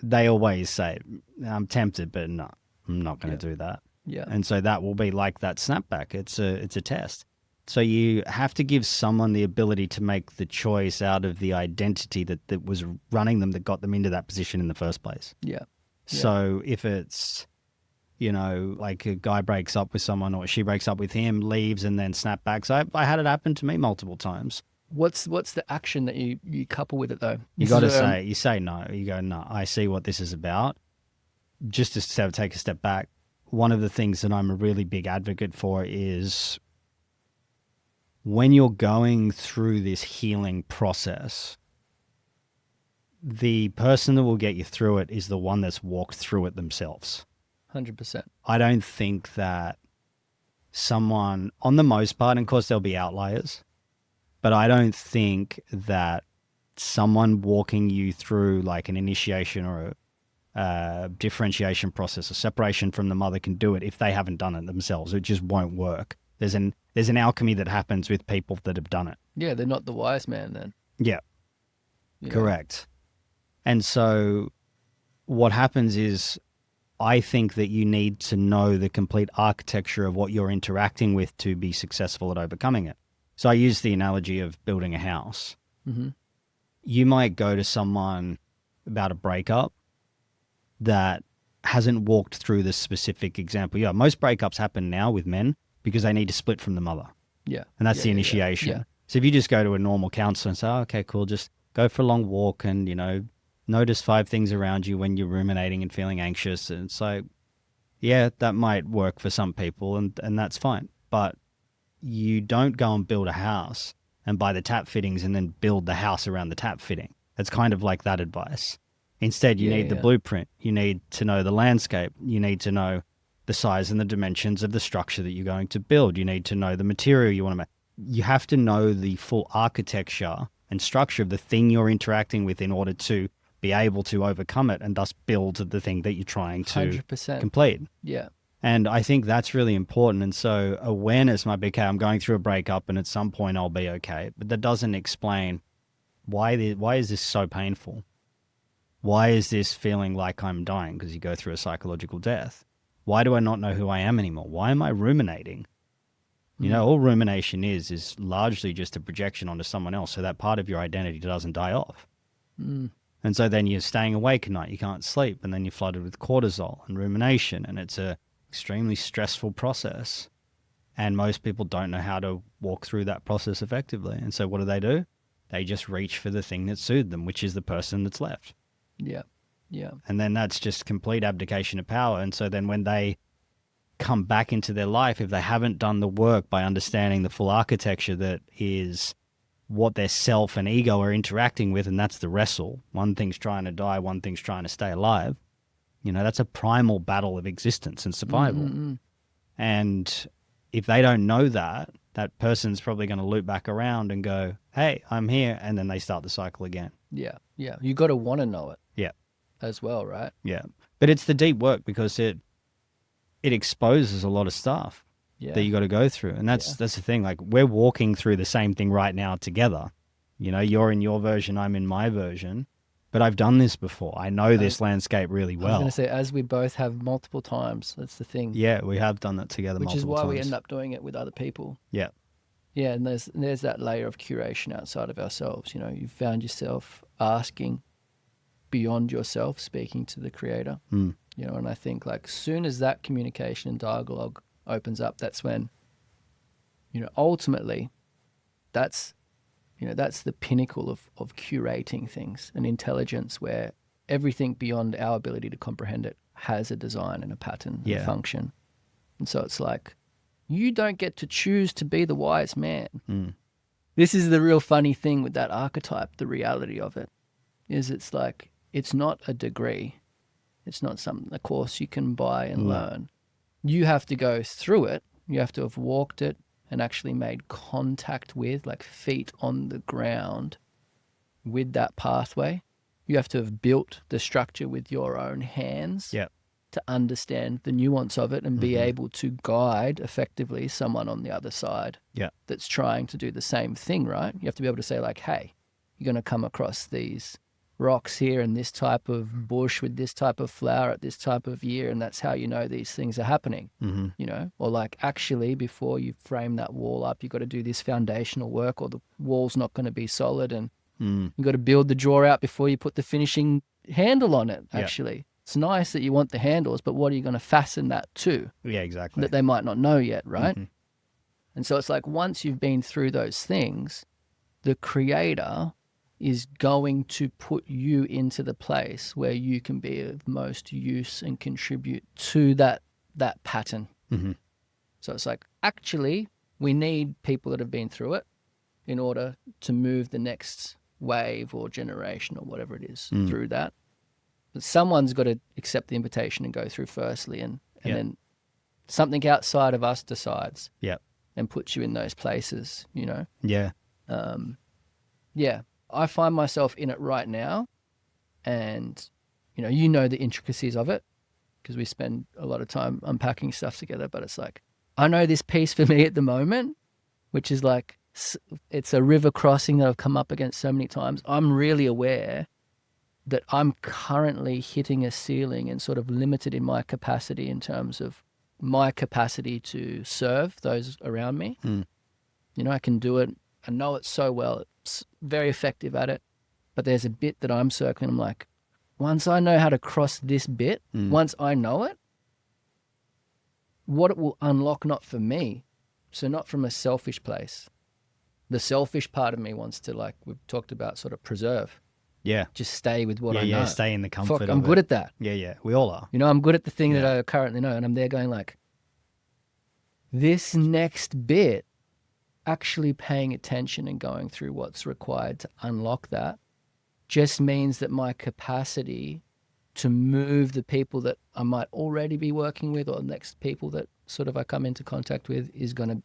they always say, I'm tempted, but no, I'm not going to do that. Yeah. And so that will be like that snapback. It's a test. So you have to give someone the ability to make the choice out of the identity that was running them, that got them into that position in the first place. Yeah. So if it's, like a guy breaks up with someone or she breaks up with him, leaves, and then snapbacks. I had it happen to me multiple times. What's the action that you couple with it though? You got to you say no. You go, no, I see what this is about. Just to take a step back, one of the things that I'm a really big advocate for is when you're going through this healing process, the person that will get you through it is the one that's walked through it themselves. 100%. I don't think that someone, on the most part, and of course there'll be outliers, but I don't think that someone walking you through like an initiation or a differentiation process, a separation from the mother, can do it if they haven't done it themselves. It just won't work. There's an alchemy that happens with people that have done it. Yeah, they're not the wise man then. Yeah, correct. And so what happens is, I think that you need to know the complete architecture of what you're interacting with to be successful at overcoming it. So I use the analogy of building a house. Mm-hmm. You might go to someone about a breakup that hasn't walked through this specific example. Yeah, most breakups happen now with men because they need to split from the mother. Yeah. And that's the initiation. Yeah. So if you just go to a normal counselor and say, oh, okay, cool, just go for a long walk and, notice 5 things around you when you're ruminating and feeling anxious. And so, yeah, that might work for some people and that's fine. But you don't go and build a house and buy the tap fittings and then build the house around the tap fitting. It's kind of like that advice. Instead, you need the blueprint. You need to know the landscape. You need to know the size and the dimensions of the structure that you're going to build. You need to know the material you want to make. You have to know the full architecture and structure of the thing you're interacting with in order to be able to overcome it and thus build the thing that you're trying to 100%. complete. Yeah. And I think that's really important. And so awareness might be, okay, I'm going through a breakup and at some point I'll be okay. But that doesn't explain why is this so painful? Why is this feeling like I'm dying? Because you go through a psychological death. Why do I not know who I am anymore? Why am I ruminating? All rumination is largely just a projection onto someone else. So that part of your identity doesn't die off. And so then you're staying awake at night, you can't sleep, and then you're flooded with cortisol and rumination, and it's a extremely stressful process. And most people don't know how to walk through that process effectively. And so what do? They just reach for the thing that soothed them, which is the person that's left. Yeah. Yeah. And then that's just complete abdication of power. And so then when they come back into their life, if they haven't done the work by understanding the full architecture that is what their self and ego are interacting with, and that's the wrestle. One thing's trying to die, one thing's trying to stay alive. That's a primal battle of existence and survival. And if they don't know that, that person's probably going to loop back around and go, hey, I'm here. And then they start the cycle again. Yeah. Yeah. You got to want to know it. Yeah. As well, right? Yeah. But it's the deep work because it exposes a lot of stuff. That you got to go through. And that's the thing. Like, we're walking through the same thing right now together. You're in your version, I'm in my version, but I've done this before. I know this landscape really well. I was going to say, as we both have multiple times, that's the thing. Yeah, we have done that together multiple times. Which is why we end up doing it with other people. Yeah. Yeah, and there's that layer of curation outside of ourselves. You've found yourself asking beyond yourself, speaking to the creator. You know, and I think like soon as that communication and dialogue opens up, that's when, you know, ultimately that's, you know, that's the pinnacle of curating things and intelligence, where everything beyond our ability to comprehend it has a design and a pattern and a function. And so it's like, you don't get to choose to be the wise man. This is the real funny thing with that archetype. The reality of it is, it's like, it's not a degree. It's not a course you can buy and learn. You have to go through it. You have to have walked it and actually made contact with, like feet on the ground with that pathway. You have to have built the structure with your own hands to understand the nuance of it and be able to guide effectively someone on the other side that's trying to do the same thing, right? You have to be able to say like, hey, you're going to come across these rocks here and this type of bush with this type of flower at this type of year, and that's how you know these things are happening. You know, or like, actually, before you frame that wall up, you've got to do this foundational work, or the wall's not going to be solid, and you've got to build the drawer out before you put the finishing handle on it. Actually, it's nice that you want the handles, but what are you going to fasten that to? Yeah, exactly. That they might not know yet, right? And so it's like, once you've been through those things, the creator is going to put you into the place where you can be of most use and contribute to that pattern. So it's like, actually, we need people that have been through it in order to move the next wave or generation or whatever it is through that. But someone's got to accept the invitation and go through firstly, and then something outside of us decides and puts you in those places, you know? I find myself in it right now, and, you know the intricacies of it because we spend a lot of time unpacking stuff together, but it's like, I know this piece for me at the moment, which is like, it's a river crossing that I've come up against so many times. I'm really aware that I'm currently hitting a ceiling and sort of limited in my capacity in terms of my capacity to serve those around me. You know, I can do it. I know it so well. It's very effective at it. But there's a bit that I'm circling. I'm like, once I know how to cross this bit, once I know it, what it will unlock, not for me, so not from a selfish place. The selfish part of me wants to, like we've talked about, sort of preserve. Just stay with what I know. Yeah, stay in the comfort of it. I'm good at that. Yeah, we all are. You know, I'm good at the thing that I currently know, and I'm there going like, this next bit, actually paying attention and going through what's required to unlock that just means that my capacity to move the people that I might already be working with, or the next people that sort of I come into contact with, is going to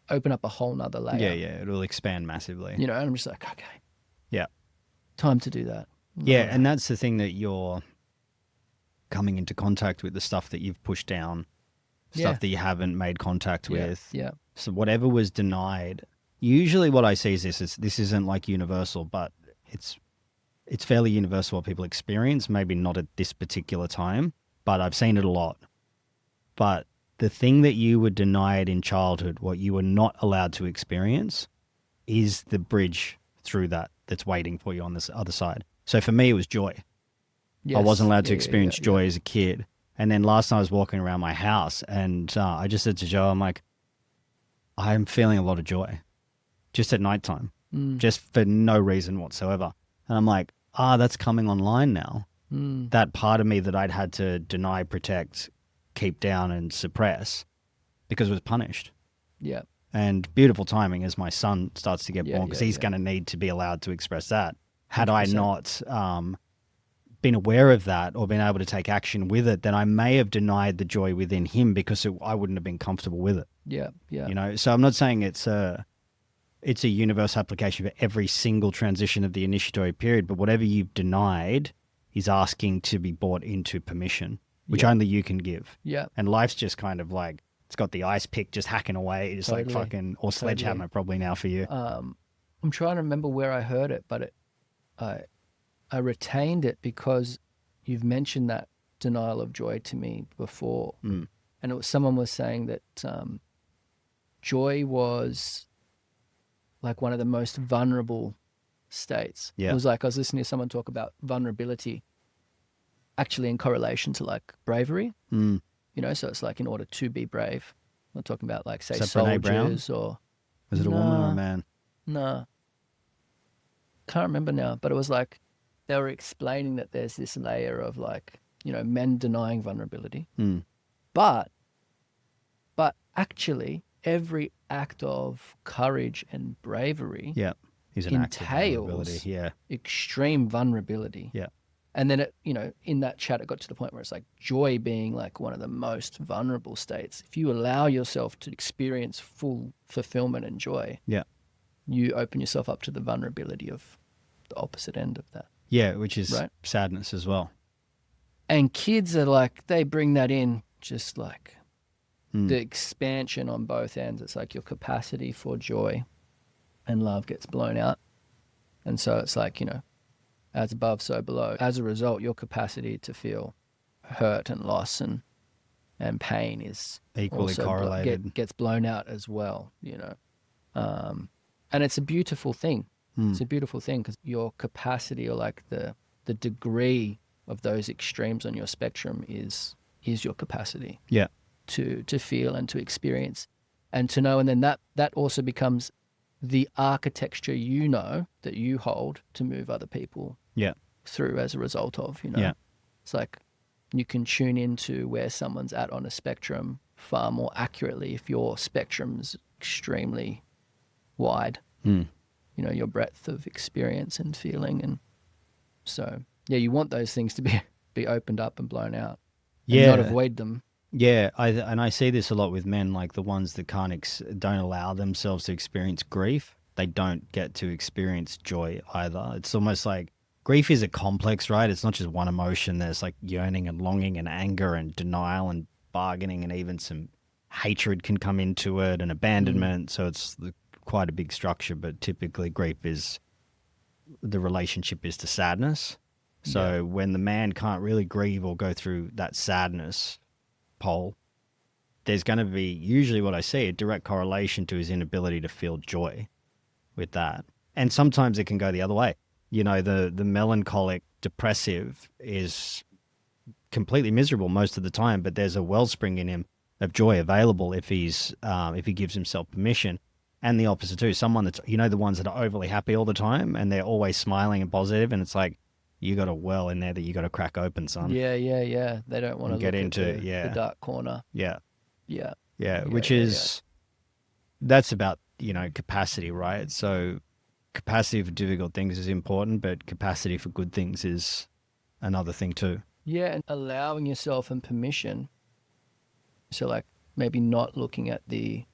open up a whole nother layer. Yeah, it'll expand massively. You know, and I'm just like, okay. Yeah. Time to do that. And that's the thing, that you're coming into contact with the stuff that you've pushed down, stuff that you haven't made contact with. Yeah. So whatever was denied, usually what I see is this isn't like universal, but it's fairly universal what people experience, maybe not at this particular time, but I've seen it a lot. But the thing that you were denied in childhood, what you were not allowed to experience, is the bridge through that's waiting for you on this other side. So for me, it was joy. Yes. I wasn't allowed to experience joy as a kid. And then last night I was walking around my house, and I just said to Joe, I'm like, I'm feeling a lot of joy just at nighttime, just for no reason whatsoever. And I'm like, that's coming online now. That part of me that I'd had to deny, protect, keep down and suppress because it was punished. Yeah. And beautiful timing as my son starts to get born, because he's going to need to be allowed to express that. Had 100%. I not been aware of that or been able to take action with it, then I may have denied the joy within him because I wouldn't have been comfortable with it. Yeah. You know, so I'm not saying it's a universal application for every single transition of the initiatory period, but whatever you've denied is asking to be brought into permission, which only you can give. Yeah. And life's just kind of like, it's got the ice pick just hacking away, just like fucking, or sledgehammer probably now for you. I'm trying to remember where I heard it, but I retained it because you've mentioned that denial of joy to me before. And it was, someone was saying that joy was like one of the most vulnerable states. It was like, I was listening to someone talk about vulnerability, actually in correlation to like bravery. Mm. You know, so it's like in order to be brave. I'm not talking about like, say, Is that Brene Brown? soldiers or... Was it a woman or a man? No. Can't remember now, but it was like they were explaining that there's this layer of like, you know, men denying vulnerability. Mm. But actually every act of courage and bravery He's an act of vulnerability. entails extreme vulnerability. Yeah. And then, it, you know, in that chat, it got to the point where it's like joy being like one of the most vulnerable states. If you allow yourself to experience full fulfillment and joy, you open yourself up to the vulnerability of the opposite end of that. Yeah, which is sadness as well. And kids are like, they bring that in just like the expansion on both ends. It's like your capacity for joy and love gets blown out. And so it's like, you know, as above, so below. As a result, your capacity to feel hurt and loss and pain is equally correlated. Gets blown out as well, you know. And it's a beautiful thing. It's a beautiful thing because your capacity or like the degree of those extremes on your spectrum is your capacity. Yeah. To feel and to experience and to know. And then that also becomes the architecture, you know, that you hold to move other people through as a result of, you know. Yeah. It's like you can tune into where someone's at on a spectrum far more accurately if your spectrum's extremely wide. You know, your breadth of experience and feeling. And so, yeah, you want those things to be opened up and blown out and not avoid them. Yeah, I see this a lot with men, like the ones that don't allow themselves to experience grief. They don't get to experience joy either. It's almost like grief is a complex, right? It's not just one emotion. There's like yearning and longing and anger and denial and bargaining and even some hatred can come into it and abandonment. So it's quite a big structure, but typically grief is, the relationship is to sadness. So when the man can't really grieve or go through that sadness pole, there's going to be, usually what I see, a direct correlation to his inability to feel joy with that. And sometimes it can go the other way. You know, the melancholic depressive is completely miserable most of the time, but there's a wellspring in him of joy available if he gives himself permission. And the opposite too, someone that's, you know, the ones that are overly happy all the time and they're always smiling and positive, and it's like, you got a well in there that you got to crack open, son. Yeah. They don't want to get into the dark corner. Yeah. Which is, that's about, you know, capacity, right? So capacity for difficult things is important, but capacity for good things is another thing too. Yeah, and allowing yourself and permission. So like maybe not looking at the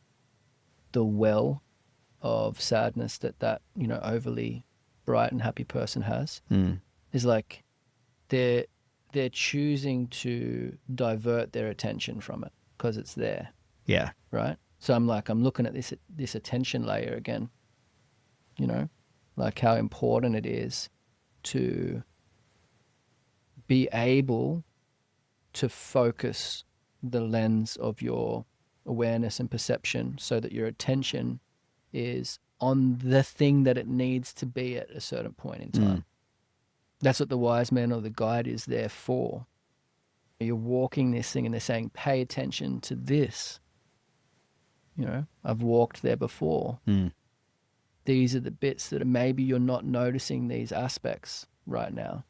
well of sadness that, you know, overly bright and happy person has. Is like they're choosing to divert their attention from it because it's there. Yeah. Right? So I'm looking at this attention layer again, you know, like how important it is to be able to focus the lens of your awareness and perception so that your attention is on the thing that it needs to be at a certain point in time. That's what the wise man or the guide is there for. You're walking this thing and they're saying, pay attention to this. You know, I've walked there before. These are the bits that maybe you're not noticing these aspects right now.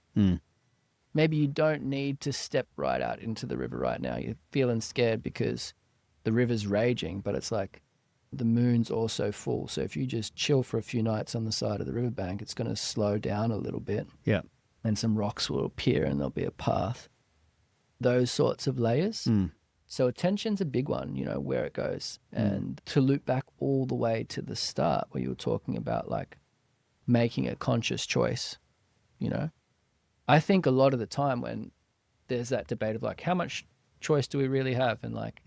Maybe you don't need to step right out into the river right now. You're feeling scared because the river's raging, but it's like the moon's also full. So if you just chill for a few nights on the side of the riverbank, it's going to slow down a little bit. Yeah. And some rocks will appear and there'll be a path. Those sorts of layers. So attention's a big one, you know, where it goes. And to loop back all the way to the start where you were talking about like making a conscious choice, you know. I think a lot of the time when there's that debate of like, how much choice do we really have? And like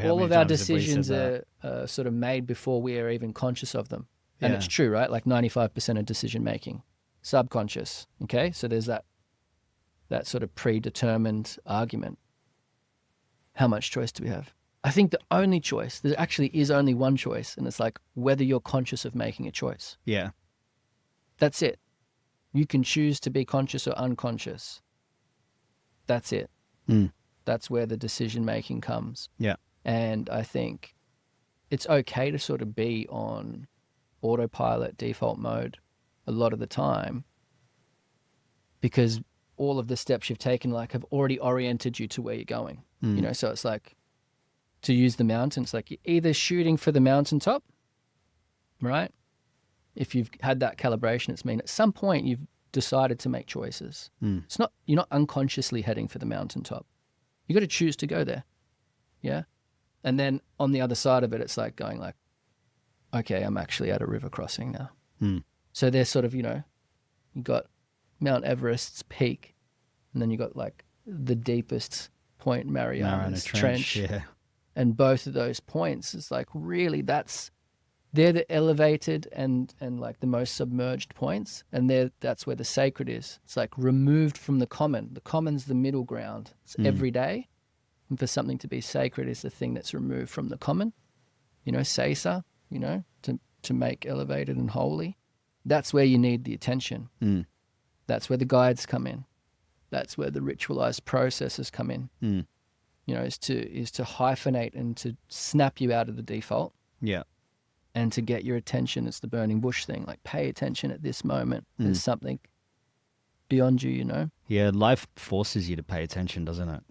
all of our decisions are sort of made before we are even conscious of them. And it's true, right? Like 95% of decision making, subconscious. Okay. So there's that sort of predetermined argument. How much choice do we have? I think the only choice, there actually is only one choice. And it's like whether you're conscious of making a choice. Yeah. That's it. You can choose to be conscious or unconscious. that's it. Mm. That's where the decision making comes. Yeah. And I think it's okay to sort of be on autopilot, default mode a lot of the time, because all of the steps you've taken like have already oriented you to where you're going. You know, so it's like, to use the mountain, it's like you're either shooting for the mountaintop, right? If you've had that calibration, it's mean at some point you've decided to make choices. It's not, you're not unconsciously heading for the mountaintop. You got to choose to go there. Yeah. And then on the other side of it, it's like going like, okay, I'm actually at a river crossing now. So there's sort of, you know, you got Mount Everest's peak, and then you got like the deepest point, Mariana Trench. Yeah. And both of those points is like, really, they're the elevated and like the most submerged points, and that's where the sacred is. It's like removed from the common. The common's the middle ground. It's every day. And for something to be sacred is the thing that's removed from the common. You know, Sesa, you know, to make elevated and holy. That's where you need the attention. That's where the guides come in. That's where the ritualized processes come in. You know, is to hyphenate and to snap you out of the default. Yeah. And to get your attention. It's the burning bush thing. Like, pay attention at this moment. There's something beyond you, you know? Yeah, life forces you to pay attention, doesn't it?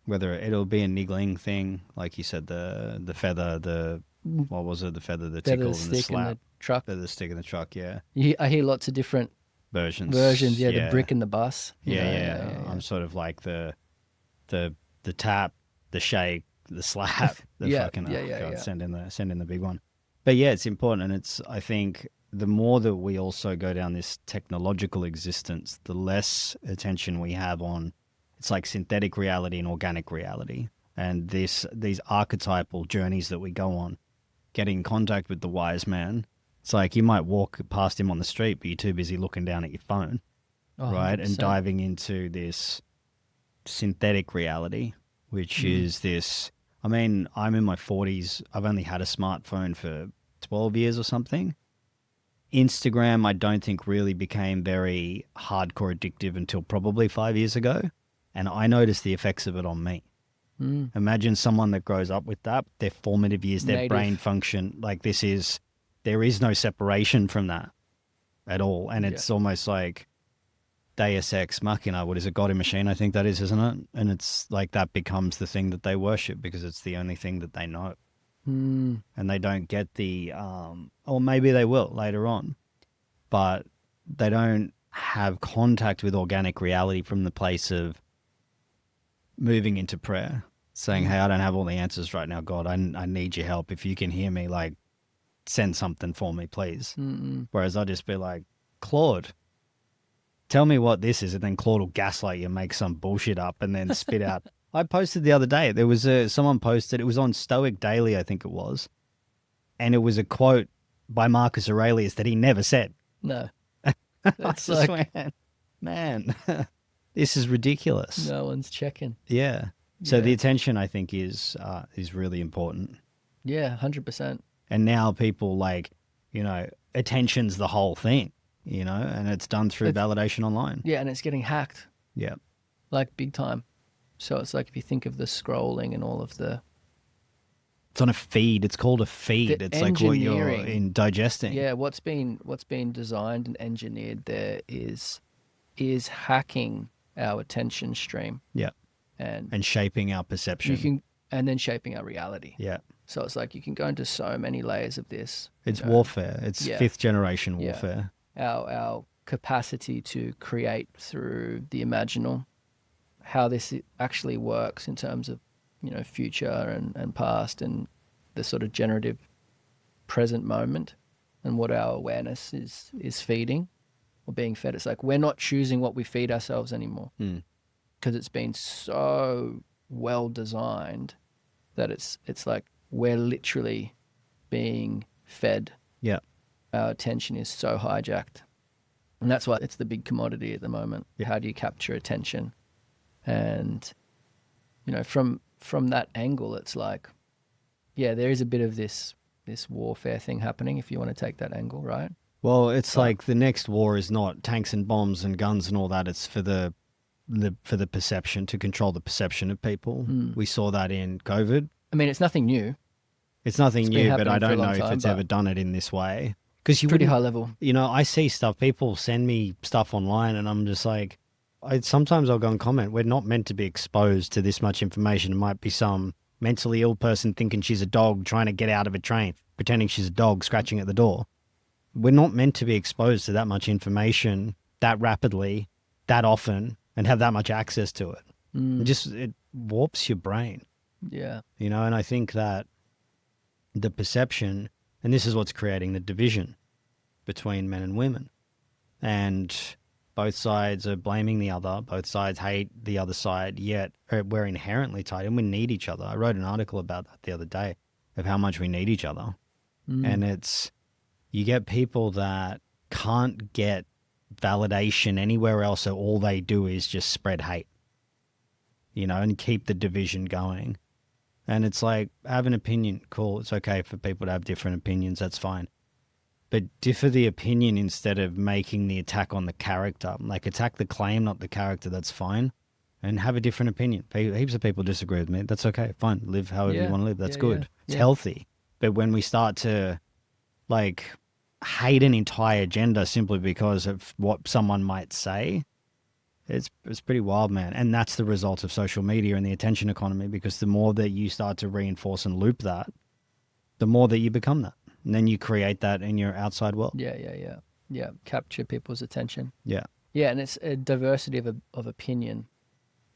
Whether it'll be a niggling thing, like you said, the feather, what was it? The feather, the tickle, and the slap. And the truck. The stick in the truck, yeah. I hear lots of different versions. Yeah, the brick and the bus. Yeah. I'm sort of like the tap, the shake, the slap, the fucking send in the big one. But yeah, it's important, and it's, I think the more that we also go down this technological existence, the less attention we have on, it's like synthetic reality and organic reality, and these archetypal journeys that we go on, getting in contact with the wise man. It's like you might walk past him on the street, but you're too busy looking down at your phone, right? 100%. And diving into this synthetic reality, which is this, I mean, I'm in my 40s. I've only had a smartphone for 12 years or something. Instagram, I don't think really became very hardcore addictive until probably 5 years ago. And I noticed the effects of it on me. Imagine someone that grows up with that, their formative years, their brain function, like there is no separation from that at all. And it's almost like Deus Ex Machina, what is it, God in Machine, I think that is, isn't it? And it's like that becomes the thing that they worship because it's the only thing that they know. And they don't get the, or maybe they will later on, but they don't have contact with organic reality from the place of moving into prayer, saying, hey, I don't have all the answers right now, God, I need your help. If you can hear me, like, send something for me, please. Whereas I'll just be like, Claude, tell me what this is, and then Claude will gaslight you, make some bullshit up, and then spit out. I posted the other day, there was someone posted, it was on Stoic Daily, I think it was, and it was a quote by Marcus Aurelius that he never said. No. That's like, man, this is ridiculous. No one's checking. Yeah. So the attention, I think, is really important. Yeah, 100%. And now people, like, you know, attention's the whole thing, you know, and it's done through validation online. Yeah, and it's getting hacked. Yeah. Like, big time. So it's like, if you think of the scrolling and all of the... It's on a feed. It's called a feed. It's like what you're digesting. Yeah, what's been designed and engineered there is hacking our attention stream. Yeah. And shaping our perception. And then shaping our reality. Yeah. So it's like you can go into so many layers of this. It's warfare. It's fifth generation warfare. Our capacity to create through the imaginal, how this actually works in terms of, you know, future and past, and the sort of generative present moment, and what our awareness is feeding or being fed. It's like we're not choosing what we feed ourselves anymore, because it's been so well designed that it's like we're literally being fed. Yeah. Our attention is so hijacked. And that's why it's the big commodity at the moment. Yeah. How do you capture attention? And, you know, from that angle, it's like, yeah, there is a bit of this warfare thing happening, if you want to take that angle, right? Well, it's like the next war is not tanks and bombs and guns and all that. It's for the for the perception, to control the perception of people. We saw that in COVID. I mean, it's nothing new. It's nothing new, but I don't know if it's ever done it in this way. Because you pretty high level. You know, I see stuff. People send me stuff online, and I'm just like, sometimes I'll go and comment. We're not meant to be exposed to this much information. It might be some mentally ill person thinking she's a dog trying to get out of a train, pretending she's a dog scratching at the door. We're not meant to be exposed to that much information that rapidly, that often, and have that much access to it. It warps your brain. Yeah. You know, and I think that the perception, and this is what's creating the division between men and women. And both sides are blaming the other. Both sides hate the other side, yet we're inherently tied and we need each other. I wrote an article about that the other day of how much we need each other. And you get people that can't get validation anywhere else, so all they do is just spread hate, you know, and keep the division going. And it's like, have an opinion, cool. It's okay for people to have different opinions. That's fine. But differ the opinion instead of making the attack on the character. Like, attack the claim, not the character. That's fine. And have a different opinion. Heaps of people disagree with me. That's okay. Fine. Live however you want to live. That's good. It's healthy. But when we start to, like, hate an entire gender simply because of what someone might say, it's pretty wild, man. And that's the result of social media and the attention economy, because the more that you start to reinforce and loop that, the more that you become that. And then you create that in your outside world. Yeah. Capture people's attention. Yeah. Yeah, and it's a diversity of opinion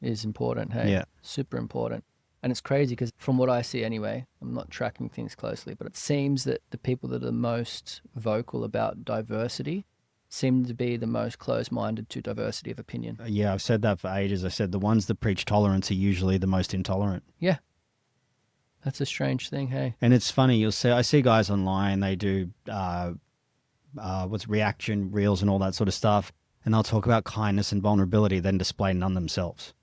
is important, hey? Yeah. Super important. And it's crazy because from what I see anyway, I'm not tracking things closely, but it seems that the people that are the most vocal about diversity seem to be the most closed-minded to diversity of opinion. Yeah, I've said that for ages. I said the ones that preach tolerance are usually the most intolerant. Yeah. That's a strange thing, hey? And it's funny, I see guys online, they do reaction reels and all that sort of stuff, and they'll talk about kindness and vulnerability, then display none themselves.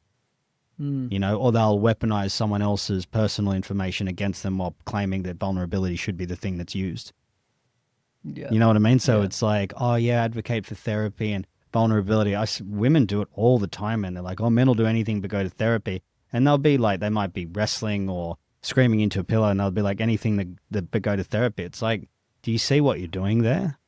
You know, or they'll weaponize someone else's personal information against them while claiming that vulnerability should be the thing that's used. Yeah. You know what I mean? So it's like, oh yeah, advocate for therapy and vulnerability. Women do it all the time, and they're like, oh, men will do anything but go to therapy. And they'll be like, they might be wrestling or screaming into a pillow, and they'll be like, anything that but go to therapy. It's like, do you see what you're doing there?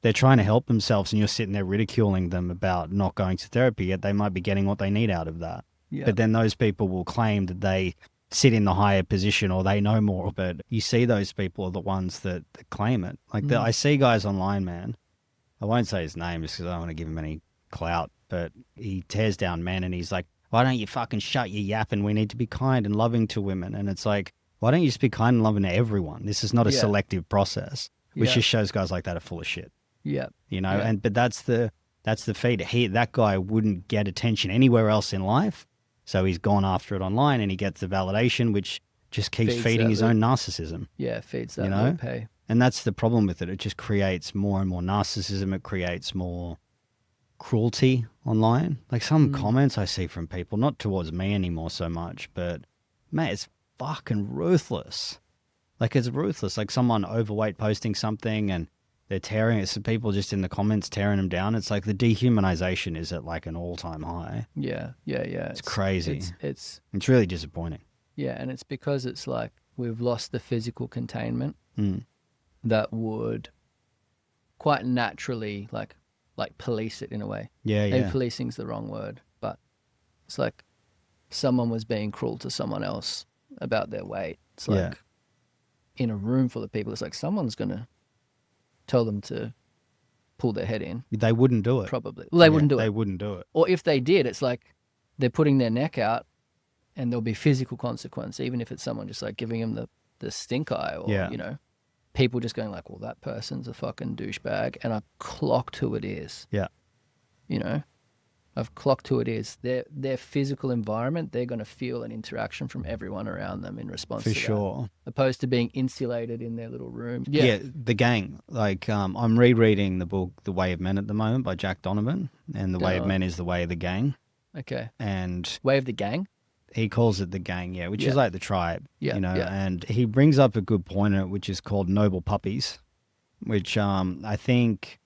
They're trying to help themselves, and you're sitting there ridiculing them about not going to therapy, yet they might be getting what they need out of that. Yeah. But then those people will claim that they sit in the higher position or they know more. But you see those people are the ones that claim it. Like I see guys online, man. I won't say his name just because I don't want to give him any clout. But he tears down men and he's like, why don't you fucking shut your yap, and we need to be kind and loving to women. And it's like, why don't you just be kind and loving to everyone? This is not a selective process, which just shows guys like that are full of shit. Yeah. You know, but that's the feed. That guy wouldn't get attention anywhere else in life. So he's gone after it online, and he gets the validation, which just keeps feeding his own narcissism. Yeah, feeds that loop, hey. And that's the problem with it. It just creates more and more narcissism. It creates more cruelty online. Like some comments I see from people, not towards me anymore so much, but man, it's fucking ruthless. Like, it's ruthless. Like someone overweight posting something and they're tearing it. So people just in the comments tearing them down. It's like the dehumanization is at like an all-time high. Yeah. It's crazy. It's really disappointing. Yeah, and it's because it's like we've lost the physical containment that would quite naturally like police it in a way. Yeah. Maybe policing's the wrong word, but it's like someone was being cruel to someone else about their weight. It's like in a room full of people, it's like someone's going to tell them to pull their head in. They wouldn't do it. Probably. Well, they wouldn't do it. They wouldn't do it. Or if they did, it's like they're putting their neck out and there'll be physical consequence, even if it's someone just like giving them the stink eye or, you know, people just going like, well, that person's a fucking douchebag and I've clocked who it is. Yeah. You know, I've clocked who it is. Their physical environment, they're going to feel an interaction from everyone around them in response to that. For sure. Opposed to being insulated in their little room. Yeah, the gang. Like, I'm rereading the book The Way of Men at the moment by Jack Donovan, and The Way of Men is the way of the gang. Okay. And Way of the gang? He calls it the gang, which is like the tribe, you know, and he brings up a good point in it, which is called noble puppies, which I think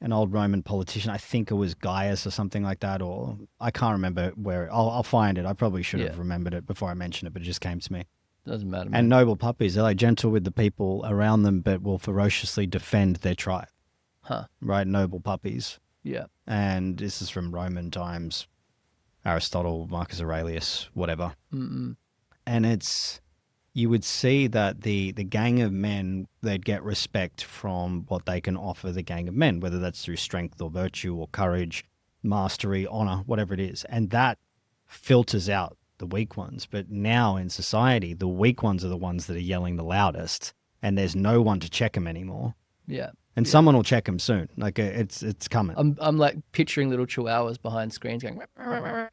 an old Roman politician. I think it was Gaius or something like that, or I can't remember where. I'll find it. I probably should have remembered it before I mentioned it, but it just came to me. Doesn't matter, man. And noble puppies, they're like gentle with the people around them, but will ferociously defend their tribe. Huh. Right? Noble puppies. Yeah. And this is from Roman times, Aristotle, Marcus Aurelius, whatever. Mm-mm. And you would see that the gang of men, they'd get respect from what they can offer the gang of men, whether that's through strength or virtue or courage, mastery, honor, whatever it is. And that filters out the weak ones. But now in society, the weak ones are the ones that are yelling the loudest, and there's no one to check them anymore. Yeah. And someone will check them soon. Like it's coming. I'm like picturing little chihuahuas behind screens going.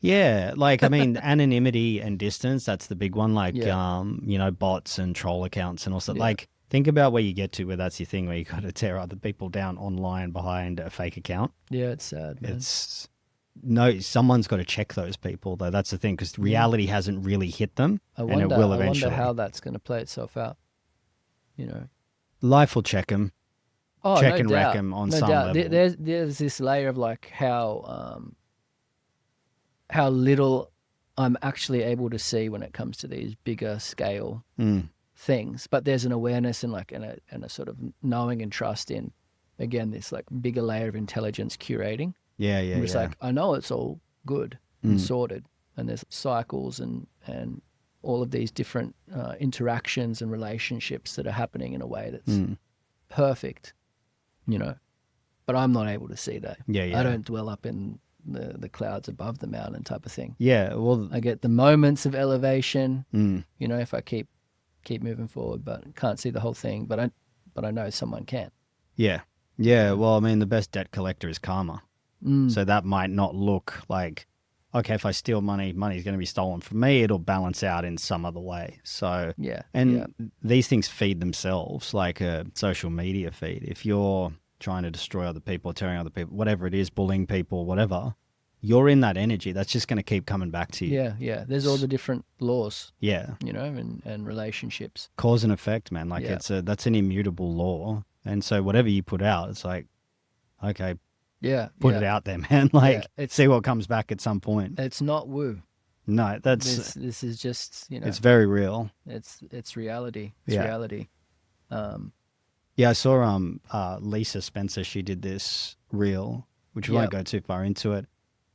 Yeah, like I mean, anonymity and distance. That's the big one. Like bots and troll accounts and also like think about where you get to where that's your thing where you got to tear other people down online behind a fake account. Yeah, it's sad, man. Someone's got to check those people though. That's the thing because reality hasn't really hit them, and it will eventually. I wonder how that's going to play itself out. Life will check them. Oh, check no and doubt. wreck them on no some doubt. level. There's this layer of like how little I'm actually able to see when it comes to these bigger scale things. But there's an awareness and a sort of knowing and trust in, again, this like bigger layer of intelligence curating. Yeah. I'm just like, I know it's all good and sorted, and there's cycles and all of these different interactions and relationships that are happening in a way that's perfect. But I'm not able to see that. Yeah. I don't dwell up in the clouds above the mountain type of thing. Yeah, well, I get the moments of elevation, if I keep moving forward, but can't see the whole thing. But I know someone can. Yeah. Well, I mean, the best debt collector is karma. So that might not look like, okay, if I steal money's going to be stolen from me. It'll balance out in some other way. So these things feed themselves like a social media feed. If you're trying to destroy other people, tearing other people, whatever it is, bullying people, whatever, you're in that energy. That's just going to keep coming back to you. Yeah. There's all the different laws. Yeah. And relationships. Cause and effect, man. Like that's an immutable law. And so whatever you put out, it's like, okay, put it out there, man. Like see what comes back at some point. It's not woo. No, that's this is just, it's very real. It's reality. It's reality. Yeah, I saw Lisa Spencer, she did this reel, which we won't go too far into it.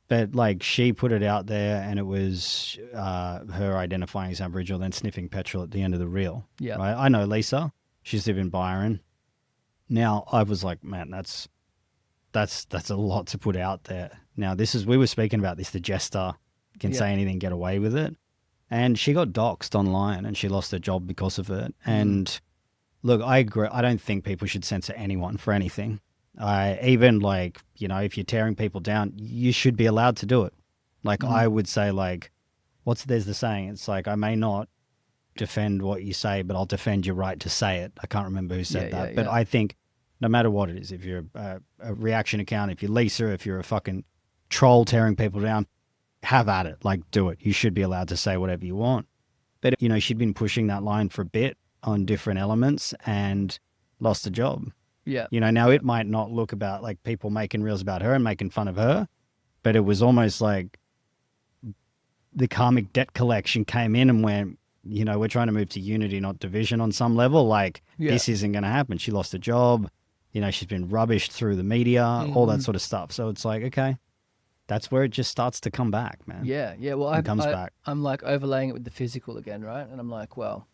But like she put it out there and it was her identifying as Aboriginal, then sniffing petrol at the end of the reel. Yeah. Right? I know Lisa. She's lived in Byron. Now I was like, man, that's a lot to put out there. Now we were speaking about this, the jester can say anything, get away with it. And she got doxxed online and she lost her job because of it. And look, I agree. I don't think people should censor anyone for anything. Even like, if you're tearing people down, you should be allowed to do it. Like I would say like, there's the saying, it's like, I may not defend what you say, but I'll defend your right to say it. I can't remember who said that. But I think no matter what it is, if you're a reaction account, if you're Lisa, if you're a fucking troll tearing people down, have at it. Like do it. You should be allowed to say whatever you want. But, she'd been pushing that line for a bit on different elements and lost a job. Yeah. Now it might not look about like people making reels about her and making fun of her, but it was almost like the karmic debt collection came in and went, we're trying to move to unity, not division on some level. Like this isn't going to happen. She lost a job. She's been rubbished through the media, all that sort of stuff. So it's like, okay, that's where it just starts to come back, man. Yeah. Well, it comes back. I'm like overlaying it with the physical again, right? And I'm like, well,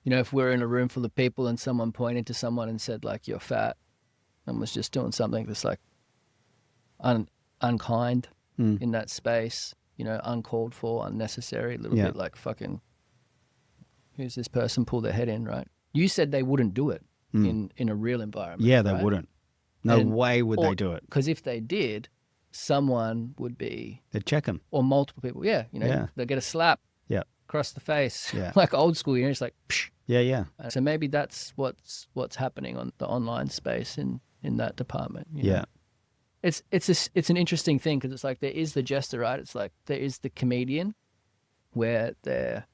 if we're in a room full of people and someone pointed to someone and said like, you're fat, and was just doing something that's like unkind in that space, uncalled for, unnecessary, a little bit like fucking, who's this person, pull their head in, right? You said they wouldn't do it in a real environment. Yeah, they wouldn't. No way would they do it. Because if they did, someone would be... They'd check them. Or multiple people. Yeah, they'll get a slap across the face. Yeah. Like old school, it's like... Psh. Yeah. So maybe that's what's happening on the online space in that department. Yeah. It's an interesting thing because it's like there is the jester, right? It's like there is the comedian where they're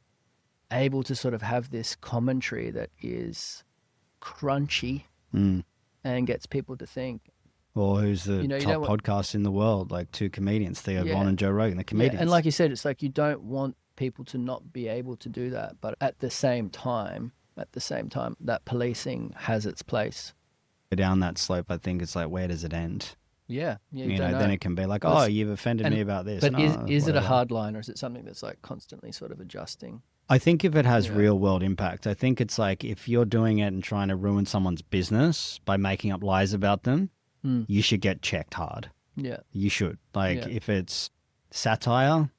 able to sort of have this commentary that is crunchy and gets people to think. Or who's the You know, top podcast in the world? Like 2 comedians, Theo Von and Joe Rogan, the comedians. Yeah, and like you said, it's like you don't want people to not be able to do that. But at the same time, that policing has its place. Down that slope, I think it's like, where does it end? Yeah. You know, then it can be like, oh, you've offended me about this. But no, is it a hard line, or is it something that's like constantly sort of adjusting? I think if it has real world impact, I think it's like if you're doing it and trying to ruin someone's business by making up lies about them, you should get checked hard. Yeah. You should. Like if it's satire,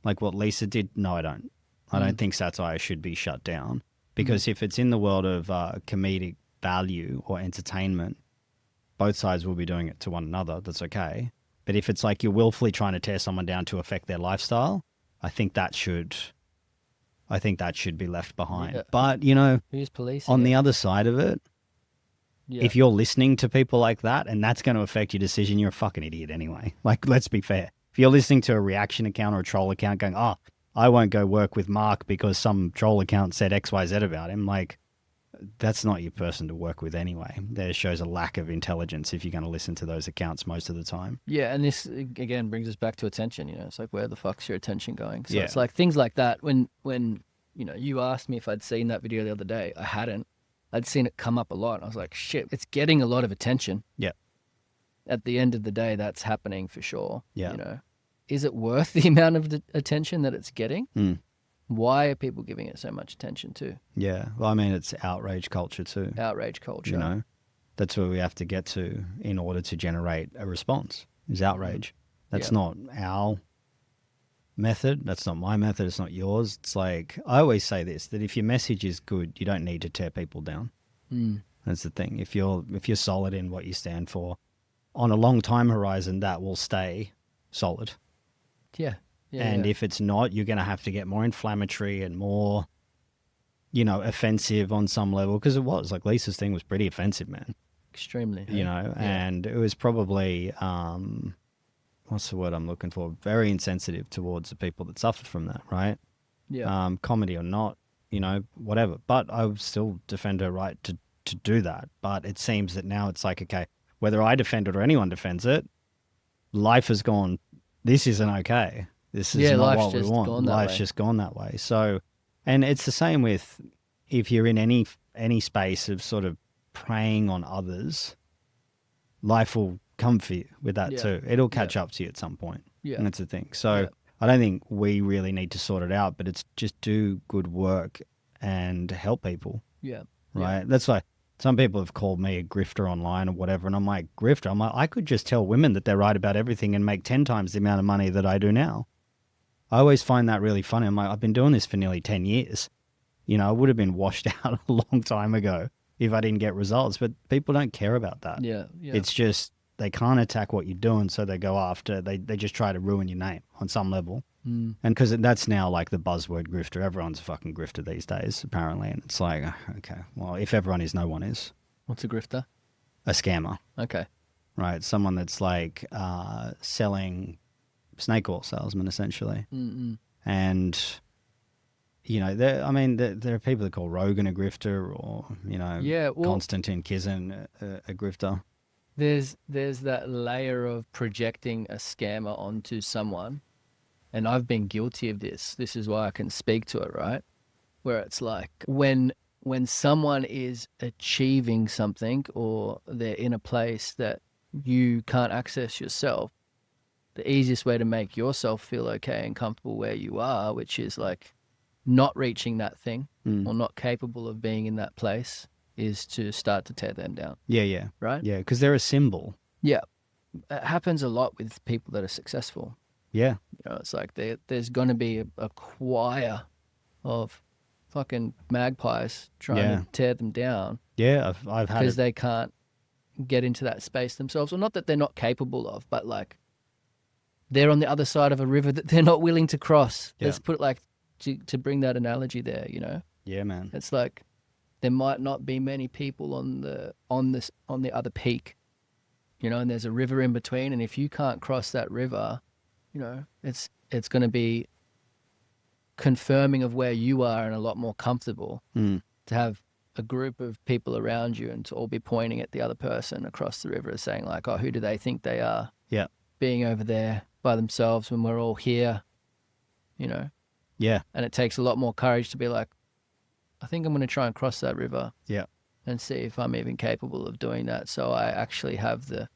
like what Lisa did, no, I don't. I don't think satire should be shut down, because if it's in the world of comedic value or entertainment, both sides will be doing it to one another. That's okay. But if it's like you're willfully trying to tear someone down to affect their lifestyle, I think that should be left behind. Yeah. But, you know, who's policing on the other side of it, if you're listening to people like that and that's going to affect your decision, you're a fucking idiot anyway. Like, let's be fair. If you're listening to a reaction account or a troll account going, oh, I won't go work with Mark because some troll account said XYZ about him, like, that's not your person to work with anyway. That shows a lack of intelligence if you're going to listen to those accounts most of the time. Yeah, and this, again, brings us back to attention. You know, it's like, where the fuck's your attention going? So it's like things like that. When you know, you asked me if I'd seen that video the other day. I hadn't. I'd seen it come up a lot. I was like, shit, it's getting a lot of attention. Yeah. At the end of the day, that's happening for sure. Yeah. You know, is it worth the amount of the attention that it's getting? Why are people giving it so much attention too? Yeah. Well, I mean, it's outrage culture too. Outrage culture. You know, that's where we have to get to in order to generate a response, is outrage. That's not our method. That's not my method. It's not yours. It's like, I always say this, that if your message is good, you don't need to tear people down. That's the thing. If you're solid in what you stand for, on a long time horizon, that will stay solid. Yeah. And if it's not, you're going to have to get more inflammatory and more, you know, offensive on some level. Because it was, like, Lisa's thing was pretty offensive, man. Extremely. You know, and it was probably, what's the word I'm looking for? Very insensitive towards the people that suffered from that, right? Yeah. Comedy or not, you know, whatever. But I would still defend her right to do that. But it seems that now it's like, okay, whether I defend it or anyone defends it, life has gone, this isn't okay. This is not what we want. Life's just gone that way. So, and it's the same with if you're in any space of sort of preying on others, life will come for you with that too. It'll catch up to you at some point. Yeah. And that's the thing. So I don't think we really need to sort it out, but it's just do good work and help people. Yeah. Right. Yeah. That's why some people have called me a grifter online or whatever. And I'm like, grifter? I'm like, I could just tell women that they're right about everything and make 10 times the amount of money that I do now. I always find that really funny. I'm like, I've been doing this for nearly 10 years. You know, I would have been washed out a long time ago if I didn't get results, but people don't care about that. Yeah. It's just, they can't attack what you're doing, so they go after, they just try to ruin your name on some level. And because that's now like the buzzword grifter. Everyone's a fucking grifter these days, apparently. And it's like, okay, well, if everyone is, no one is. What's a grifter? A scammer. Okay. Right. Someone that's like selling snake oil salesman, essentially. And, you know, there are people that call Rogan a grifter, or, you know, Konstantin Kizin a grifter. There's that layer of projecting a scammer onto someone, and I've been guilty of this. This is why I can speak to it, right? Where it's like when someone is achieving something, or they're in a place that you can't access yourself, the easiest way to make yourself feel okay and comfortable where you are, which is like not reaching that thing or not capable of being in that place, is to start to tear them down. Yeah. Right? Yeah, because they're a symbol. Yeah. It happens a lot with people that are successful. Yeah. You know, it's like there's going to be a choir of fucking magpies trying to tear them down. Yeah, I've had because they can't get into that space themselves. Or not that they're not capable of, but like they're on the other side of a river that they're not willing to cross. Yeah. Let's put it like, to bring that analogy there, you know? Yeah, man. It's like there might not be many people on the other peak, you know, and there's a river in between, and if you can't cross that river, you know, it's going to be confirming of where you are and a lot more comfortable to have a group of people around you and to all be pointing at the other person across the river saying like, oh, who do they think they are? Yeah. Being over there by themselves when we're all here, you know? Yeah. And it takes a lot more courage to be like, I think I'm going to try and cross that river. Yeah. And see if I'm even capable of doing that. So I actually have the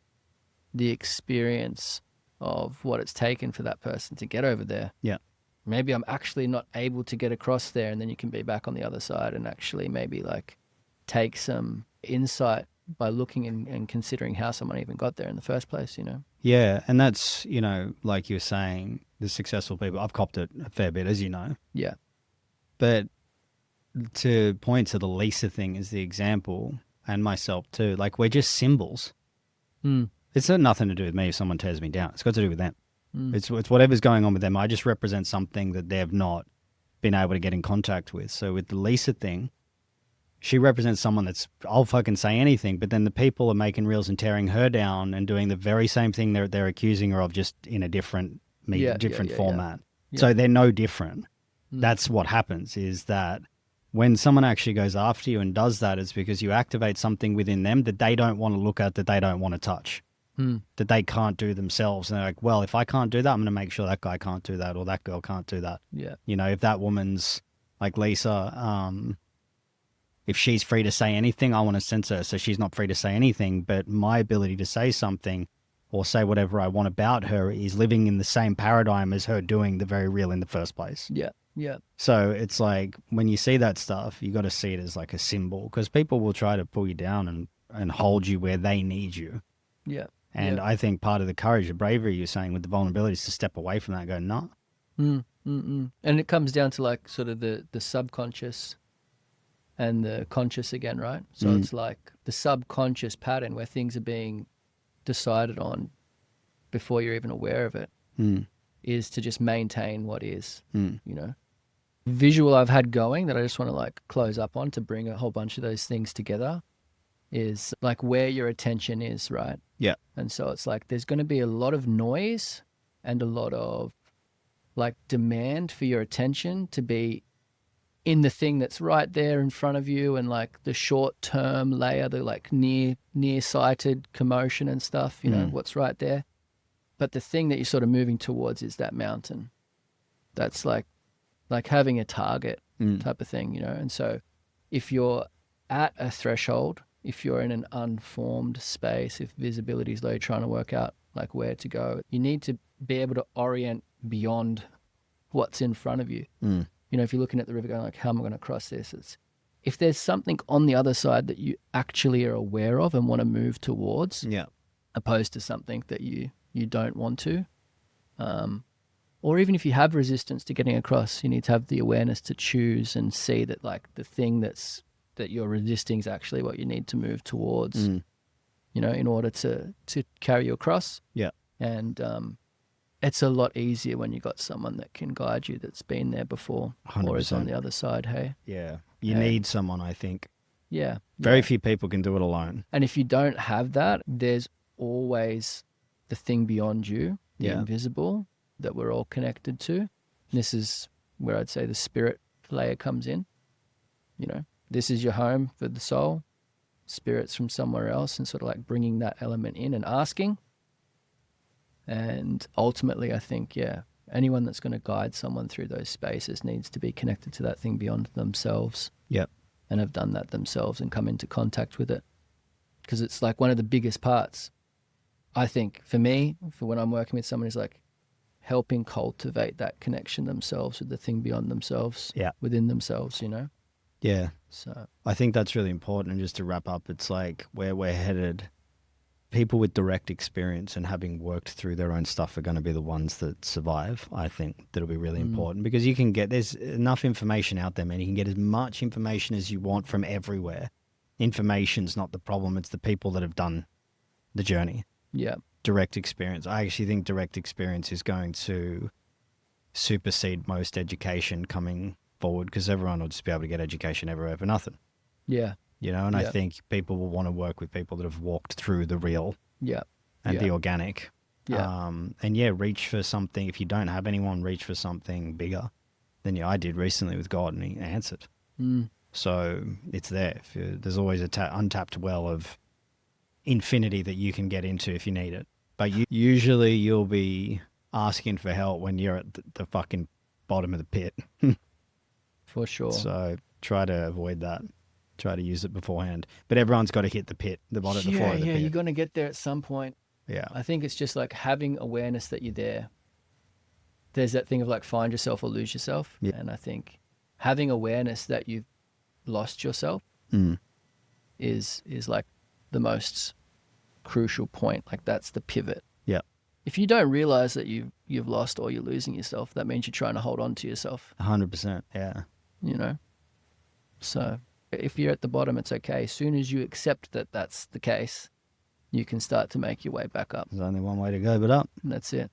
experience of what it's taken for that person to get over there. Yeah. Maybe I'm actually not able to get across there, and then you can be back on the other side and actually maybe like take some insight by looking and considering how someone even got there in the first place, you know? Yeah. And that's, you know, like you were saying, the successful people, I've copped it a fair bit, as you know. Yeah. But to point to the Lisa thing as the example, and myself too, like we're just symbols. It's got nothing to do with me if someone tears me down. It's got to do with them. It's whatever's going on with them. I just represent something that they've not been able to get in contact with. So with the Lisa thing, she represents someone that's, I'll fucking say anything, but then the people are making reels and tearing her down and doing the very same thing they're accusing her of, just in a different format. Yeah. So they're no different. That's what happens, is that when someone actually goes after you and does that, it's because you activate something within them that they don't want to look at, that they don't want to touch. That they can't do themselves. And they're like, well, if I can't do that, I'm going to make sure that guy can't do that, or that girl can't do that. Yeah. You know, if that woman's like Lisa, if she's free to say anything, I want to censor her so she's not free to say anything. But my ability to say something or say whatever I want about her is living in the same paradigm as her doing the very real in the first place. Yeah. Yeah. So it's like, when you see that stuff, you got to see it as like a symbol, because people will try to pull you down and hold you where they need you. Yeah. And I think part of the courage, the bravery you're saying with the vulnerability, is to step away from that and go, no. And it comes down to like sort of the subconscious and the conscious again, right? So it's like the subconscious pattern where things are being decided on before you're even aware of it is to just maintain what is, you know. Visual I've had going that I just want to like close up on to bring a whole bunch of those things together is like where your attention is, right? Yeah. And so it's like there's going to be a lot of noise and a lot of like demand for your attention to be in the thing that's right there in front of you, and like the short-term layer, the like near-sighted commotion and stuff, you know, what's right there. But the thing that you're sort of moving towards is that mountain. That's like having a target type of thing, you know. And so if you're at a threshold, if you're in an unformed space, if visibility is low, you're trying to work out like where to go, you need to be able to orient beyond what's in front of you. You know, if you're looking at the river going like, how am I going to cross this? If there's something on the other side that you actually are aware of and want to move towards, opposed to something that you don't want to, or even if you have resistance to getting across, you need to have the awareness to choose and see that like the thing that you're resisting is actually what you need to move towards, you know, in order to carry you across. Yeah. And it's a lot easier when you got someone that can guide you that's been there before 100%. or is on the other side, hey? Yeah. You need someone, I think. Yeah. Very few people can do it alone. And if you don't have that, there's always the thing beyond you, the invisible, that we're all connected to. And this is where I'd say the spirit layer comes in. You know, this is your home for the soul, spirits from somewhere else, and sort of like bringing that element in and asking. And ultimately, I think, anyone that's going to guide someone through those spaces needs to be connected to that thing beyond themselves. Yep. And have done that themselves and come into contact with it. Because it's like one of the biggest parts, I think, for me, for when I'm working with someone, is like helping cultivate that connection themselves with the thing beyond themselves, within themselves, you know? Yeah. So I think that's really important. And just to wrap up, it's like where we're headed, people with direct experience and having worked through their own stuff are going to be the ones that survive. I think that'll be really important, because you can get, there's enough information out there, man. You can get as much information as you want from everywhere. Information's not the problem. It's the people that have done the journey. Yeah. Direct experience. I actually think direct experience is going to supersede most education coming forward, because everyone will just be able to get education everywhere for nothing. Yeah. You know, and I think people will want to work with people that have walked through the real and the organic. Yeah. And reach for something. If you don't have anyone, reach for something bigger than I did recently with God, and he answered. So it's there. There's always a untapped well of infinity that you can get into if you need it. But usually you'll be asking for help when you're at the fucking bottom of the pit. For sure. So try to avoid that. Try to use it beforehand. But everyone's got to hit the pit, the bottom, the floor of the pit. Yeah, you're going to get there at some point. Yeah. I think it's just like having awareness that you're there. There's that thing of like find yourself or lose yourself. Yeah. And I think having awareness that you've lost yourself is like the most crucial point. Like that's the pivot. Yeah. If you don't realize that you've lost or you're losing yourself, that means you're trying to hold on to yourself. 100%. Yeah. You know? So if you're at the bottom, it's okay. As soon as you accept that that's the case, you can start to make your way back up. There's only one way to go but up. And that's it.